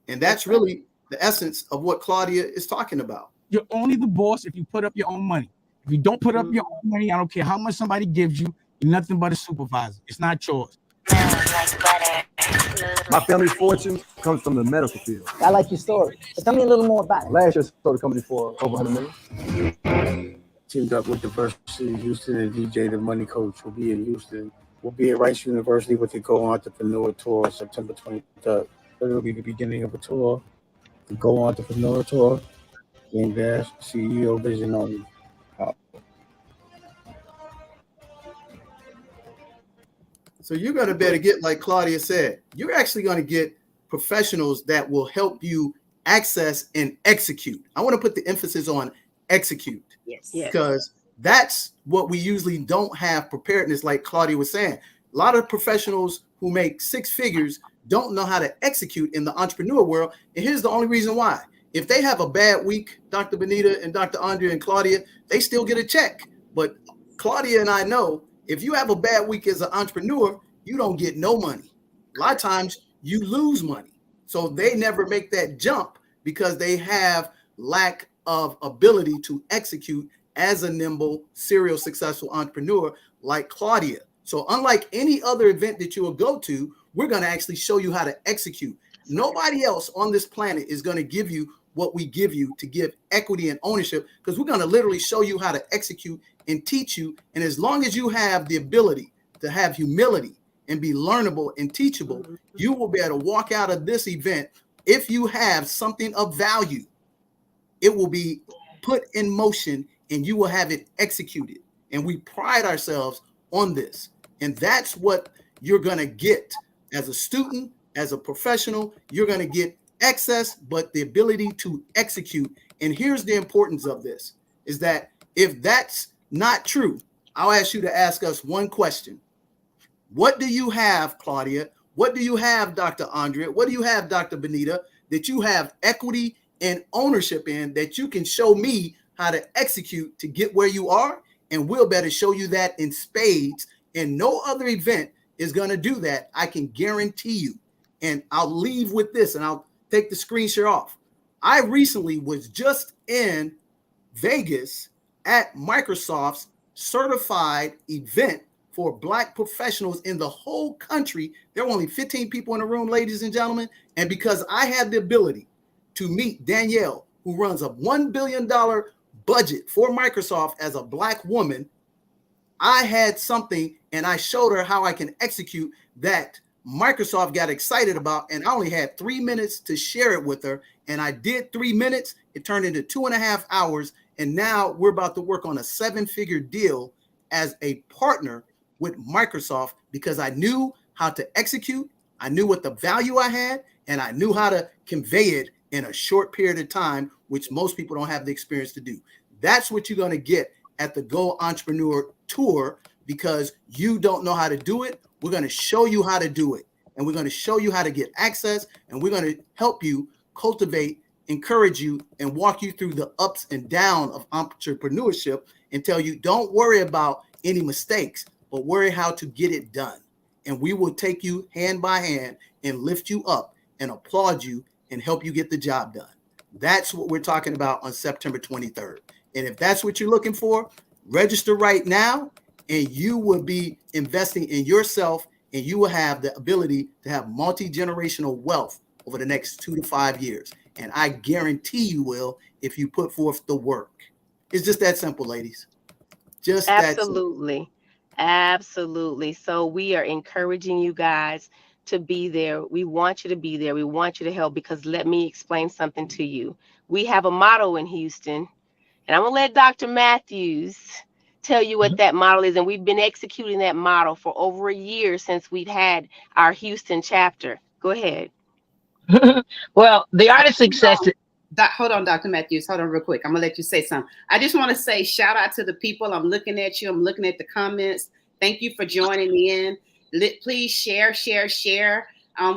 And that's really the essence of what Claudia is talking about. You're only the boss if you put up your own money. If you don't put up your own money, I don't care how much somebody gives you, you're nothing but a supervisor. It's not yours. My family's fortune comes from the medical field. I like your story. But tell me a little more about it. Last year, I sold the company for over 100 million. Teamed up with Diversity Houston and DJ, the money coach, will be in Houston. We'll be at Rice University with the Go Entrepreneur Tour September 23rd. It'll be the beginning of a tour, the Go Entrepreneur Tour, Game Dash, CEO Vision Only. So you're going to better get, like Claudia said, you're actually going to get professionals that will help you access and execute. I want to put the emphasis on execute. Yes. Because that's what we usually don't have preparedness, like Claudia was saying. A lot of professionals who make six figures don't know how to execute in the entrepreneur world. And here's the only reason why. If they have a bad week, Dr. Benita and Dr. Andrea and Claudia, they still get a check. But Claudia and I know if you have a bad week as an entrepreneur, you don't get no money. A lot of times you lose money. So they never make that jump because they have lack of ability to execute as a nimble, serial, successful entrepreneur like Claudia. So unlike any other event that you will go to, we're going to actually show you how to execute. Nobody else on this planet is going to give you what we give you to give equity and ownership, because we're going to literally show you how to execute and teach you. And as long as you have the ability to have humility and be learnable and teachable, you will be able to walk out of this event. If you have something of value, it will be put in motion and you will have it executed. And we pride ourselves on this. And that's what you're going to get as a student, as a professional. You're going to get access, but the ability to execute. And here's the importance of this, is that if that's not true, I'll ask you to ask us one question. What do you have, Claudia? What do you have, Dr. Andrea? What do you have, Dr. Benita, that you have equity and ownership in that you can show me how to execute to get where you are? And we'll better show you that in spades. And no other event is going to do that. I can guarantee you. And I'll leave with this and I'll take the screen share off. I recently was just in Vegas at Microsoft's certified event for Black professionals in the whole country. There were only 15 people in the room, ladies and gentlemen. And because I had the ability to meet Danielle, who runs a $1 billion budget for Microsoft as a Black woman, I had something and I showed her how I can execute that Microsoft got excited about. And I only had 3 minutes to share it with her. And I did 3 minutes. It turned into 2.5 hours. And now we're about to work on a 7-figure deal as a partner with Microsoft, because I knew how to execute. I knew what the value I had, and I knew how to convey it in a short period of time, which most people don't have the experience to do. That's what you're going to get at the Go Entrepreneur Tour, because you don't know how to do it. We're going to show you how to do it, and we're going to show you how to get access, and we're going to help you cultivate, encourage you, and walk you through the ups and downs of entrepreneurship and tell you, don't worry about any mistakes, but worry how to get it done. And we will take you hand by hand and lift you up and applaud you and help you get the job done. That's what we're talking about on September 23rd. And if that's what you're looking for, register right now, and you will be investing in yourself, and you will have the ability to have multi-generational wealth over the next 2 to 5 years. And I guarantee you will if you put forth the work. It's just that simple, ladies. Just absolutely. That simple. Absolutely. So we are encouraging you guys to be there. We want you to be there. We want you to help, because let me explain something to you. We have a motto in Houston, and I'm going to let Dr. Matthews tell you what that model is. And we've been executing that model for over a year since we've had our Houston chapter. Go ahead. Well, the art of success. Hold on, Dr. Matthews. Hold on real quick. I'm going to let you say something. I just want to say shout out to the people. I'm looking at you. I'm looking at the comments. Thank you for joining me in. Please share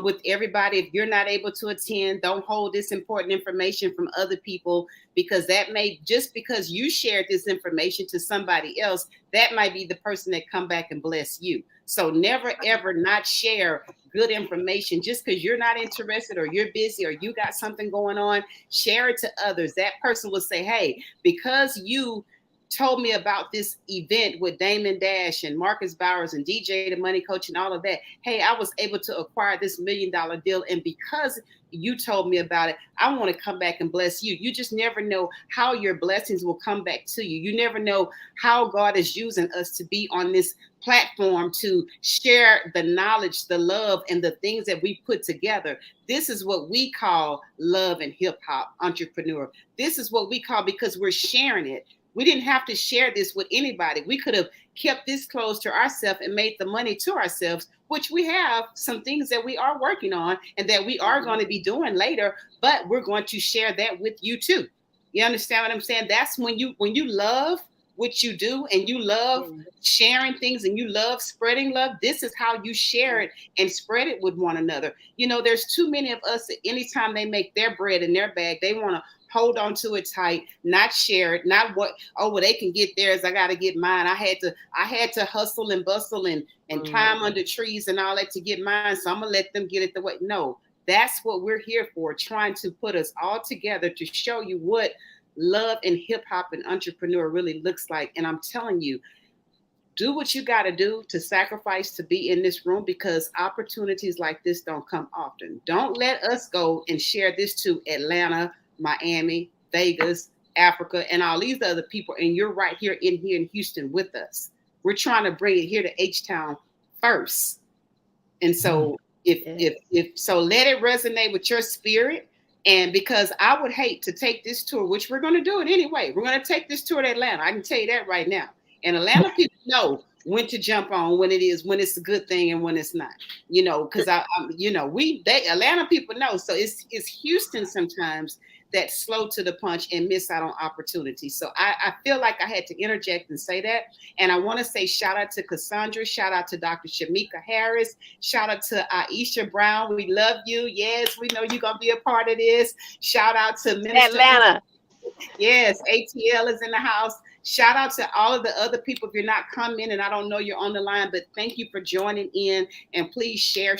with everybody. If you're not able to attend, don't hold this important information from other people, because that may, just because you shared this information to somebody else, that might be the person that come back and bless you. So never, ever not share good information just because you're not interested or you're busy or you got something going on. Share it to others. That person will say, hey, because you told me about this event with Damon Dash and Marcus Bowers and DJ the Money Coach and all of that, hey, I was able to acquire this $1 million deal, and because you told me about it, I want to come back and bless you. You just never know how your blessings will come back to you. You never know how God is using us to be on this platform to share the knowledge, the love, and the things that we put together. This is what we call love and hip hop entrepreneur. This is what we call, because we're sharing it. We didn't have to share this with anybody. We could have kept this close to ourselves and made the money to ourselves, which we have some things that we are working on and that we are going to be doing later, but we're going to share that with you too. You understand what I'm saying? That's when you love what you do and you love sharing things and you love spreading love. This is how you share it and spread it with one another. You know, there's too many of us that anytime they make their bread in their bag, they want to hold on to it tight, not share it, not what, oh, well, they can get theirs, I got to get mine. I had to hustle and bustle and climb under trees and all that to get mine, so I'm gonna let them get it the way. No, that's what we're here for, trying to put us all together to show you what love and hip hop and entrepreneur really looks like. And I'm telling you, do what you got to do to sacrifice to be in this room, because opportunities like this don't come often. Don't let us go and share this to Atlanta, Miami, Vegas, Africa, and all these other people. And you're right here in Houston with us. We're trying to bring it here to HTOWN first. And so if so, let it resonate with your spirit. And because I would hate to take this tour, which we're going to do it anyway. We're going to take this tour to Atlanta. I can tell you that right now. And Atlanta people know when to jump on, when it's a good thing and when it's not, you know, because Atlanta people know. So it's Houston sometimes that's slow to the punch and miss out on opportunities. So I feel like I had to interject and say that. And I want to say shout out to Cassandra, shout out to Dr. Shamika Harris, shout out to Aisha Brown. We love you. Yes, we know you're going to be a part of this. Shout out to Minister Atlanta. Yes, ATL is in the house. Shout out to all of the other people. If you're not coming and I don't know you're on the line, but thank you for joining in, and please share.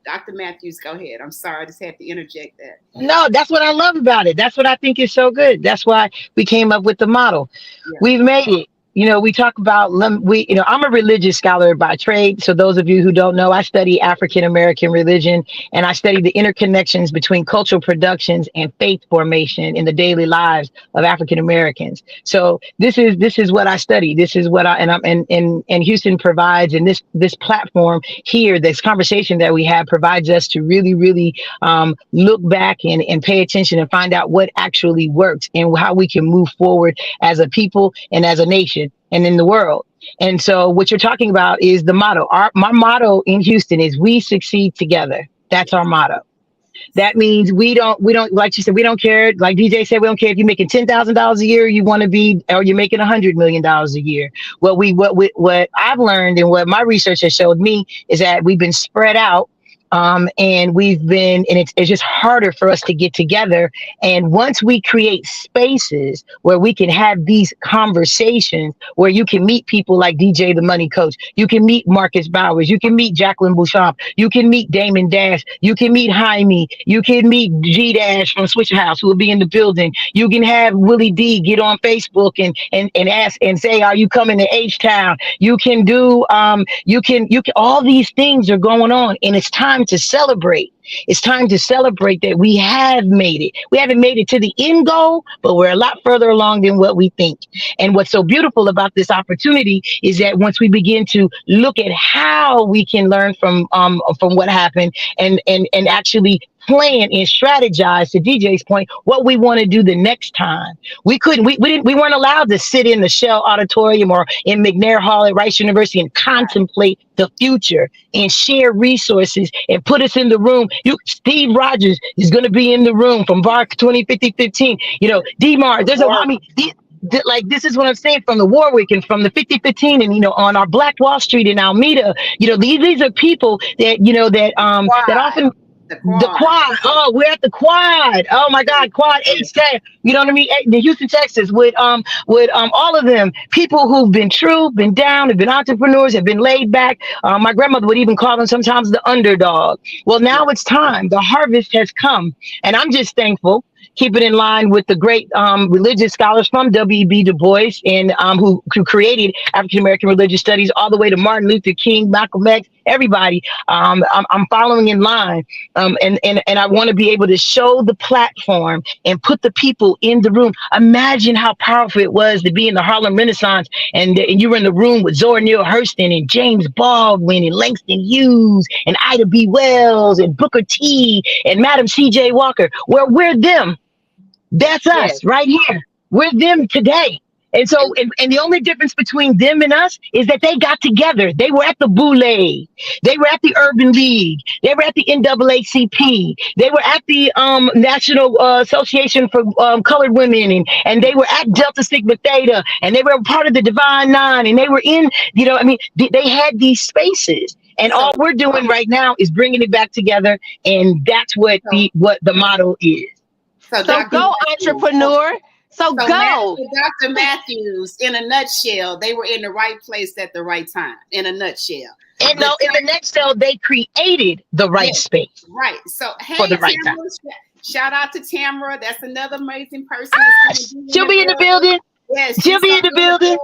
Dr. Matthews, go ahead. I'm sorry, I just had to interject that. No, that's what I love about it. That's what I think is so good. That's why we came up with the model. Yeah. We've made it. You know, we talk about, I'm a religious scholar by trade. So those of you who don't know, I study African-American religion, and I study the interconnections between cultural productions and faith formation in the daily lives of African-Americans. So this is what I study. This is what and Houston provides, and this platform here, this conversation that we have provides us to really, really look back and pay attention and find out what actually works and how we can move forward as a people and as a nation and in the world. And so what you're talking about is the motto. My motto in Houston is we succeed together. That's our motto. That means we don't, like you said, we don't care. Like DJ said, we don't care if you're making $10,000 a year, you want to be, or you're making $100 million a year. What I've learned and what my research has showed me is that we've been spread out. And it's just harder for us to get together. And once we create spaces where we can have these conversations, where you can meet people like DJ the Money Coach, you can meet Marcus Bowers, you can meet Jacqueline Bouchamp, you can meet Damon Dash, you can meet Jaime, you can meet G Dash from Switcher House, who will be in the building. You can have Willie D get on Facebook and ask and say, are you coming to HTOWN? You can do, you can, all these things are going on, and it's time to celebrate. It's time to celebrate that we have made it. We haven't made it to the end goal, but we're a lot further along than what we think. And what's so beautiful about this opportunity is that once we begin to look at how we can learn from what happened and actually plan and strategize, to DJ's point, what we want to do the next time. We weren't allowed to sit in the Shell Auditorium or in McNair Hall at Rice University and contemplate the future and share resources and put us in the room. Steve Rogers is going to be in the room from VAR 2050-15. You know, DMAR, this is what I'm saying, from the Warwick and from the 5015 and, on our Black Wall Street in Alameda, these are people that, that often, the quad. Oh, we're at the quad. Oh my God, quad H-10. You know what I mean? The Houston, Texas, with all of them, people who've been true, been down, have been entrepreneurs, have been laid back. My grandmother would even call them sometimes the underdog. Well, now it's time. The harvest has come, and I'm just thankful. Keep it in line with the great religious scholars from W.E.B. Du Bois and who created African American religious studies, all the way to Martin Luther King, Malcolm X, everybody. I'm following in line, and I want to be able to show the platform and put the people in the room. Imagine how powerful it was to be in the Harlem Renaissance, and you were in the room with Zora Neale Hurston and James Baldwin and Langston Hughes and Ida B. Wells and Booker T and Madam C.J. Walker. Well, we're them. That's Yes. us right here. We're them today. And so, and the only difference between them and us is that they got together. They were at the Boule. They were at the Urban League. They were at the NAACP. They were at the National Association for Colored Women, and they were at Delta Sigma Theta, and they were part of the Divine Nine, and they were in, they had these spaces. And all we're doing right now is bringing it back together, and that's what the model is. So go, entrepreneur. So go. Dr. Matthews, in a nutshell, they were in the right place at the right time. In a nutshell. And no, in the nutshell, they created the right space. Right. So hey, for the right Tamara, time. Shout out to Tamara. That's another amazing person. She'll be in the building. Yes, she'll be in the building.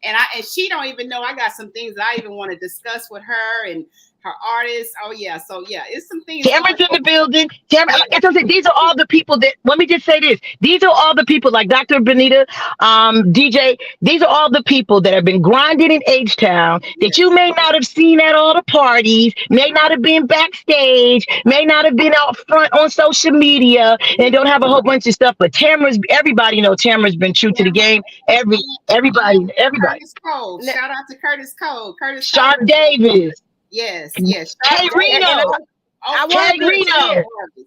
And she don't even know I got some things I even want to discuss with her and her artists. Oh yeah, so yeah, it's some things. Tamara's in the building. These are all the people that. Let me just say this: these are all the people like Dr. Benita, DJ. These are all the people that have been grinding in HTOWN that you may not have seen at all the parties, may not have been backstage, may not have been out front on social media, and don't have a whole bunch of stuff. But everybody know Tamara's been true to the game. Everybody. Curtis Cole. Shout out to Curtis Cole. Sharp Davis. Yes. Hey, Reno.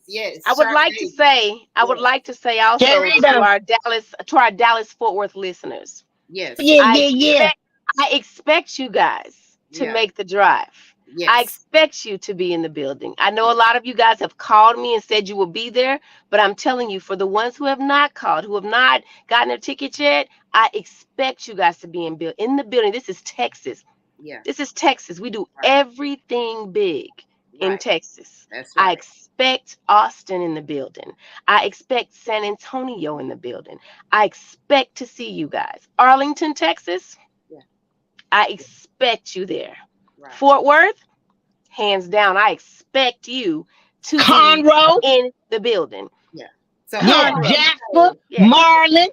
Yes. I would like to say also to our Dallas Fort Worth listeners. Yes. I expect you guys to make the drive. Yes. I expect you to be in the building. I know a lot of you guys have called me and said you will be there, but I'm telling you, for the ones who have not called, who have not gotten their tickets yet, I expect you guys to be in the building. This is Texas. Yeah. This is Texas. We do everything big in Texas. That's right. I expect Austin in the building. I expect San Antonio in the building. I expect to see you guys. Arlington, Texas. Yeah. I expect you there. Right. Fort Worth, hands down, I expect you to Conroe be in the building. Yeah. So Jasper, Marlin,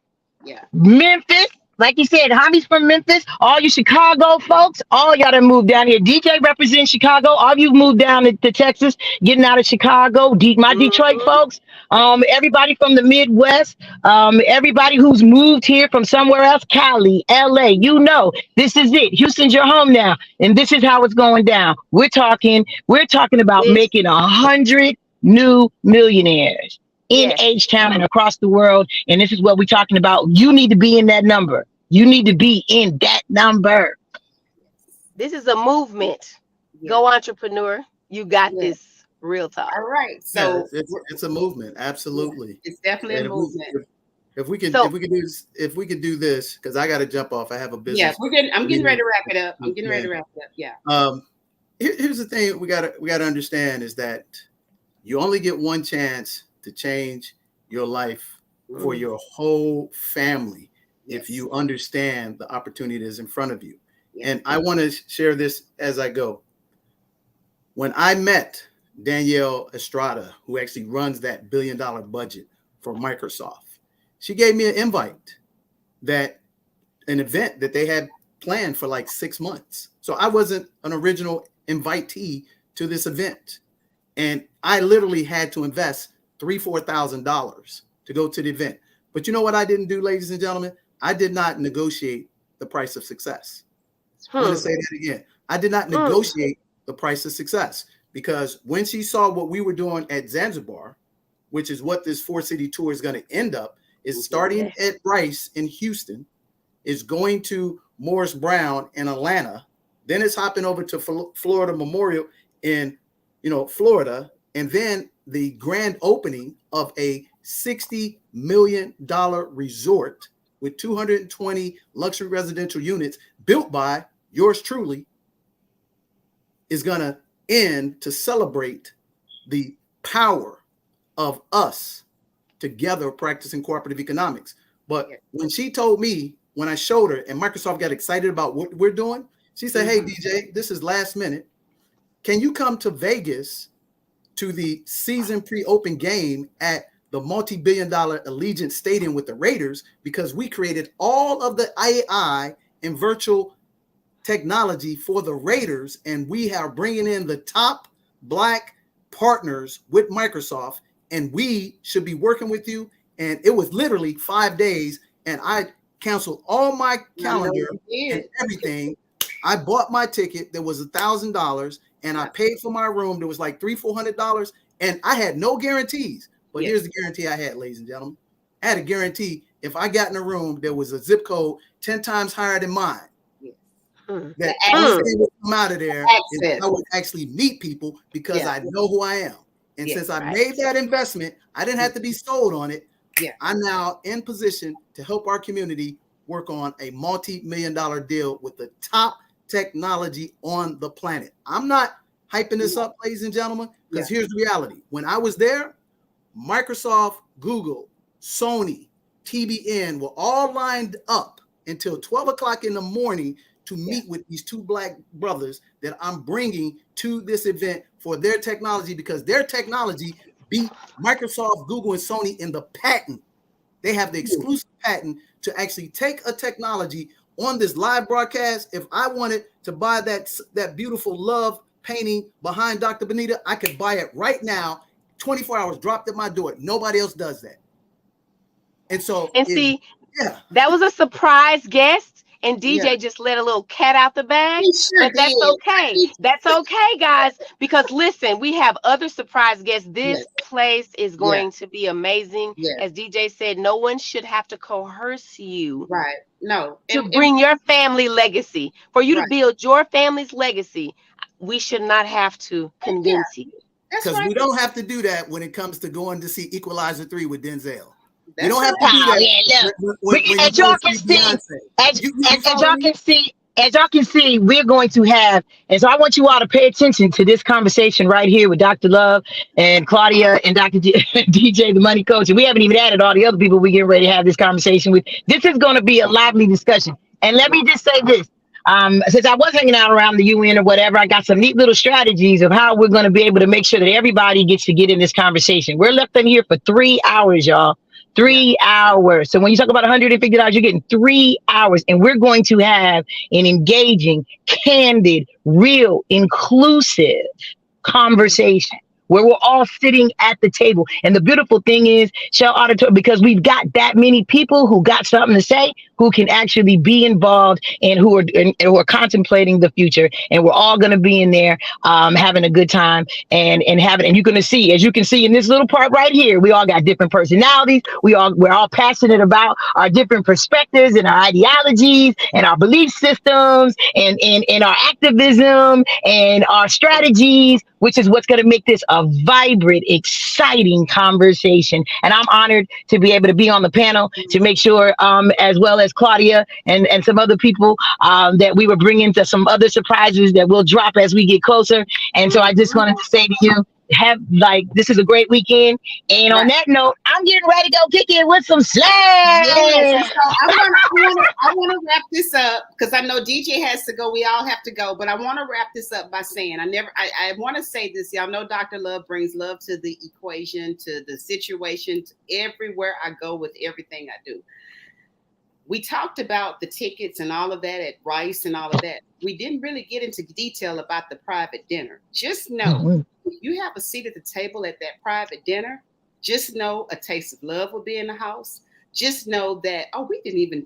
Memphis. Like you said, homies from Memphis, all you Chicago folks, all y'all that moved down here. DJ represents Chicago. All you moved down to Texas, getting out of Chicago. My Detroit folks, everybody from the Midwest, everybody who's moved here from somewhere else, Cali, LA, this is it. Houston's your home now, and this is how it's going down. We're talking about making 100 new millionaires in HTOWN and across the world. And this is what we're talking about. You need to be in that number. You need to be in that number. This is a movement. Yeah. Go entrepreneur. You got this. Real talk. All right. So it's a movement. Absolutely. It's definitely a movement. If we could do this, because I got to jump off. I have a business. Yeah, I'm getting ready to wrap it up. Yeah. Here's the thing we gotta understand is that you only get one chance to change your life for your whole family if you understand the opportunity that is in front of you. And I want to share this as I go. When I met Danielle Estrada, who actually runs that $1 billion budget for Microsoft, she gave me an invite, an event that they had planned for like 6 months. So I wasn't an original invitee to this event. And I literally had to invest $3,000-$4,000 to go to the event. But you know what I didn't do, ladies and gentlemen? I did not negotiate the price of success. I'm going to say that again. I did not negotiate the price of success, because when she saw what we were doing at Zanzibar, which is what this 4-city tour is going to end up, is starting at Rice in Houston, is going to Morris Brown in Atlanta, then it's hopping over to Florida Memorial in Florida, and then the grand opening of a $60 million resort with 220 luxury residential units built by yours truly is going to end to celebrate the power of us together practicing cooperative economics. But when she told me, when I showed her and Microsoft got excited about what we're doing, she said, hey, DJ, this is last minute. can you come to Vegas to the season pre-open game at the multi-billion-dollar Allegiant Stadium with the Raiders, because we created all of the AI and virtual technology for the Raiders, and we are bringing in the top Black partners with Microsoft, and we should be working with you. And it was literally 5 days, and I canceled all my calendar and everything. I bought my ticket. There was $1,000, and I paid for my room. There was like $300-400, and I had no guarantees. But here's the guarantee I had, ladies and gentlemen. I had a guarantee if I got in a room, there was a zip code 10 times higher than mine. That only thing would come out of there is I would actually meet people, because I know who I am. And since I made that investment, I didn't have to be sold on it. I'm now in position to help our community work on a multi-million-dollar deal with the top technology on the planet. I'm not hyping this up, ladies and gentlemen, because here's the reality. When I was there, Microsoft, Google, Sony, TBN were all lined up until 12 o'clock in the morning to meet with these two Black brothers that I'm bringing to this event for their technology, because their technology beat Microsoft, Google, and Sony in the patent. They have the exclusive patent to actually take a technology on this live broadcast. If I wanted to buy that beautiful love painting behind Dr. Benita, I could buy it right now, 24 hours, dropped at my door. Nobody else does that. And so, that was a surprise guest, and DJ just let a little cat out the bag. But that's okay. That's okay, guys, because listen, we have other surprise guests. This place is going to be amazing. As DJ said, no one should have to coerce you. To bring your family legacy, for you to build your family's legacy. We should not have to convince you. Because we don't have to do that when it comes to going to see Equalizer 3 with Denzel. We don't have to do that. As y'all can see, we're going to have, and so I want you all to pay attention to this conversation right here with Dr. Love and Claudia and Dr. DJ, the money coach. And we haven't even added all the other people we get ready to have this conversation with. This is going to be a lively discussion. And let me just say this. Since I was hanging out around the UN or whatever, I got some neat little strategies of how we're going to be able to make sure that everybody gets to get in this conversation. We're left in here for 3 hours, y'all. 3 hours. So when you talk about $150, you're getting 3 hours. And we're going to have an engaging, candid, real, inclusive conversation where we're all sitting at the table. And the beautiful thing is, Shell Auditor, because we've got that many people who got something to say, who can actually be involved and who are contemplating the future. And we're all going to be in there having a good time and you're going to see, as you can see in this little part right here, we all got different personalities. We're all passionate about our different perspectives and our ideologies and our belief systems and our activism and our strategies, which is what's going to make this a vibrant, exciting conversation. And I'm honored to be able to be on the panel to make sure, as well as Claudia and some other people, that we were bringing to some other surprises that will drop as we get closer. And so I just wanted to say to you, this is a great weekend. And on that note, I'm getting ready to go kick it with some slang. Yes, so I want to wrap this up because I know DJ has to go. We all have to go, but I want to wrap this up by saying I want to say this. Y'all know Dr. Love brings love to the equation, to the situation, to everywhere I go with everything I do. We talked about the tickets and all of that at Rice and all of that. We didn't really get into detail about the private dinner. Just know, if you have a seat at the table at that private dinner, just know a taste of love will be in the house. Just know that, we didn't even,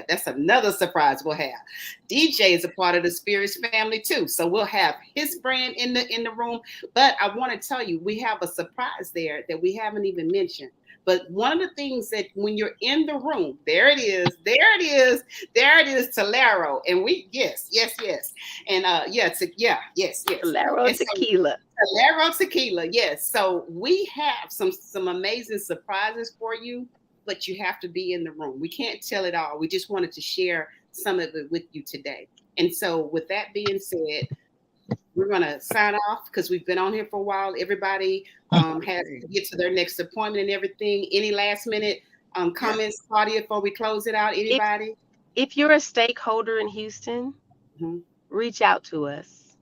that's another surprise we'll have. DJ is a part of the Spirits family too. So we'll have his brand in the room. But I want to tell you, we have a surprise there that we haven't even mentioned. But one of the things that when you're in the room, there it is, Tolero. And yes. And yes. Tolero tequila. Tolero tequila, yes. So we have some amazing surprises for you, but you have to be in the room. We can't tell it all. We just wanted to share some of it with you today. And so with that being said, we're going to sign off because we've been on here for a while. Everybody has to get to their next appointment and everything. Any last minute comments, Claudia, before we close it out? Anybody? If you're a stakeholder in Houston, reach out to us.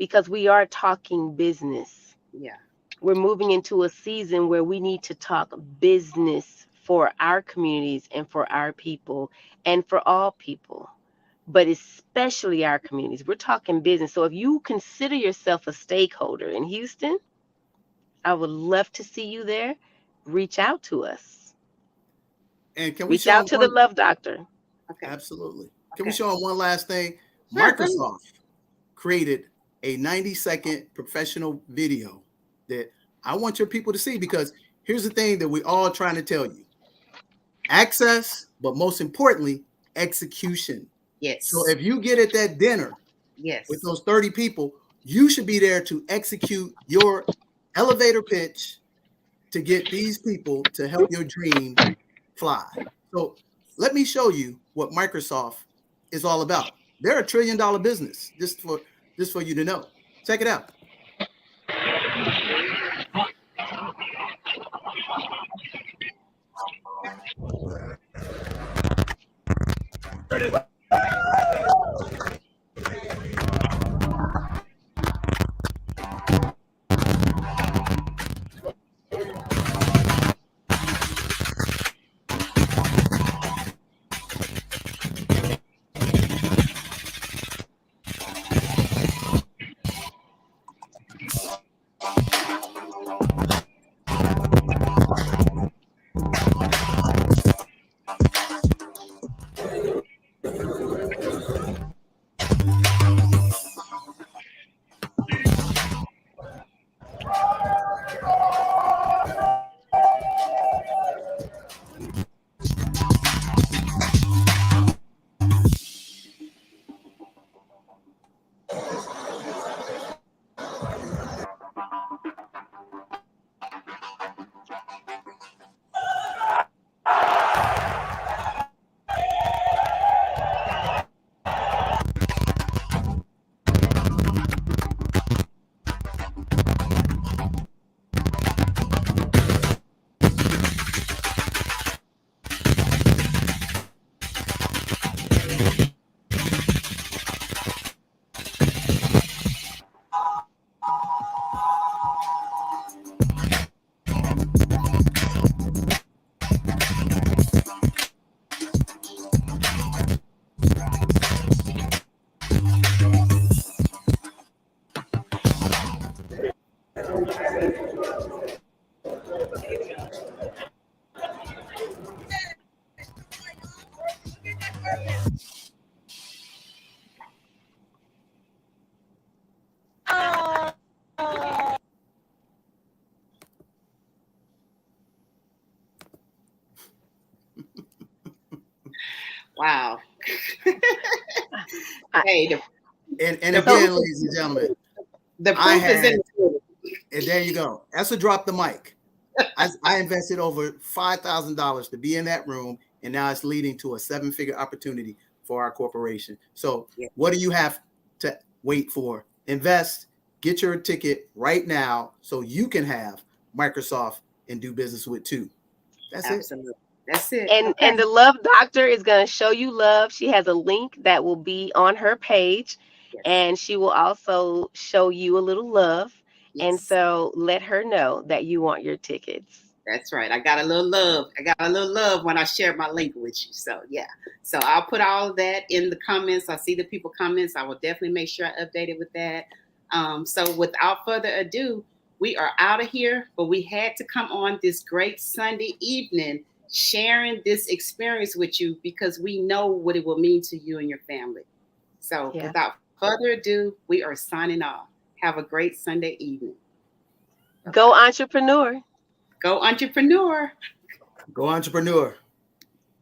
because we are talking business. Yeah. We're moving into a season where we need to talk business for our communities and for our people and for all people, but especially our communities. We're talking business. So if you consider yourself a stakeholder in Houston, I would love to see you there. Reach out to us. And can we Reach show out them to the one? Love Doctor. Okay. Absolutely. Can we Okay. show them one last thing? Sure, go ahead. Microsoft created a 90-second professional video that I want your people to see, because here's the thing that we're all trying to tell you. Access, but most importantly, execution. Yes. So if you get at that dinner Yes. with those 30 people, you should be there to execute your elevator pitch to get these people to help your dream fly. So let me show you what Microsoft is all about. They're a $1 trillion business, just for you to know. Check it out. Wow. Hey, And the again, proof, ladies and gentlemen, the I proof is in had, the pudding. and there you go. That's a drop the mic. I invested over $5,000 to be in that room, and now it's leading to a 7-figure opportunity for our corporation. So Yeah. what do you have to wait for? Invest, get your ticket right now so you can have Microsoft and do business with too. That's Absolutely. That's it. And Okay. and the Love Doctor is going to show you love. She has a link that will be on her page, Yes. and she will also show you a little love. And Yes. so let her know that you want your tickets. That's right. I got a little love. I got a little love when I share my link with you. So yeah. So I'll put all of that in the comments. I see the people comments. I will definitely make sure I update it with that. So without further ado, we are out of here. But we had to come on this great Sunday evening sharing this experience with you because we know what it will mean to you and your family. So Yeah. without further ado, we are signing off. Have a great Sunday evening. Go entrepreneur. Go entrepreneur. Go entrepreneur.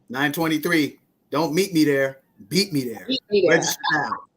923. Don't meet me there. Beat me there. Meet me there. Register now.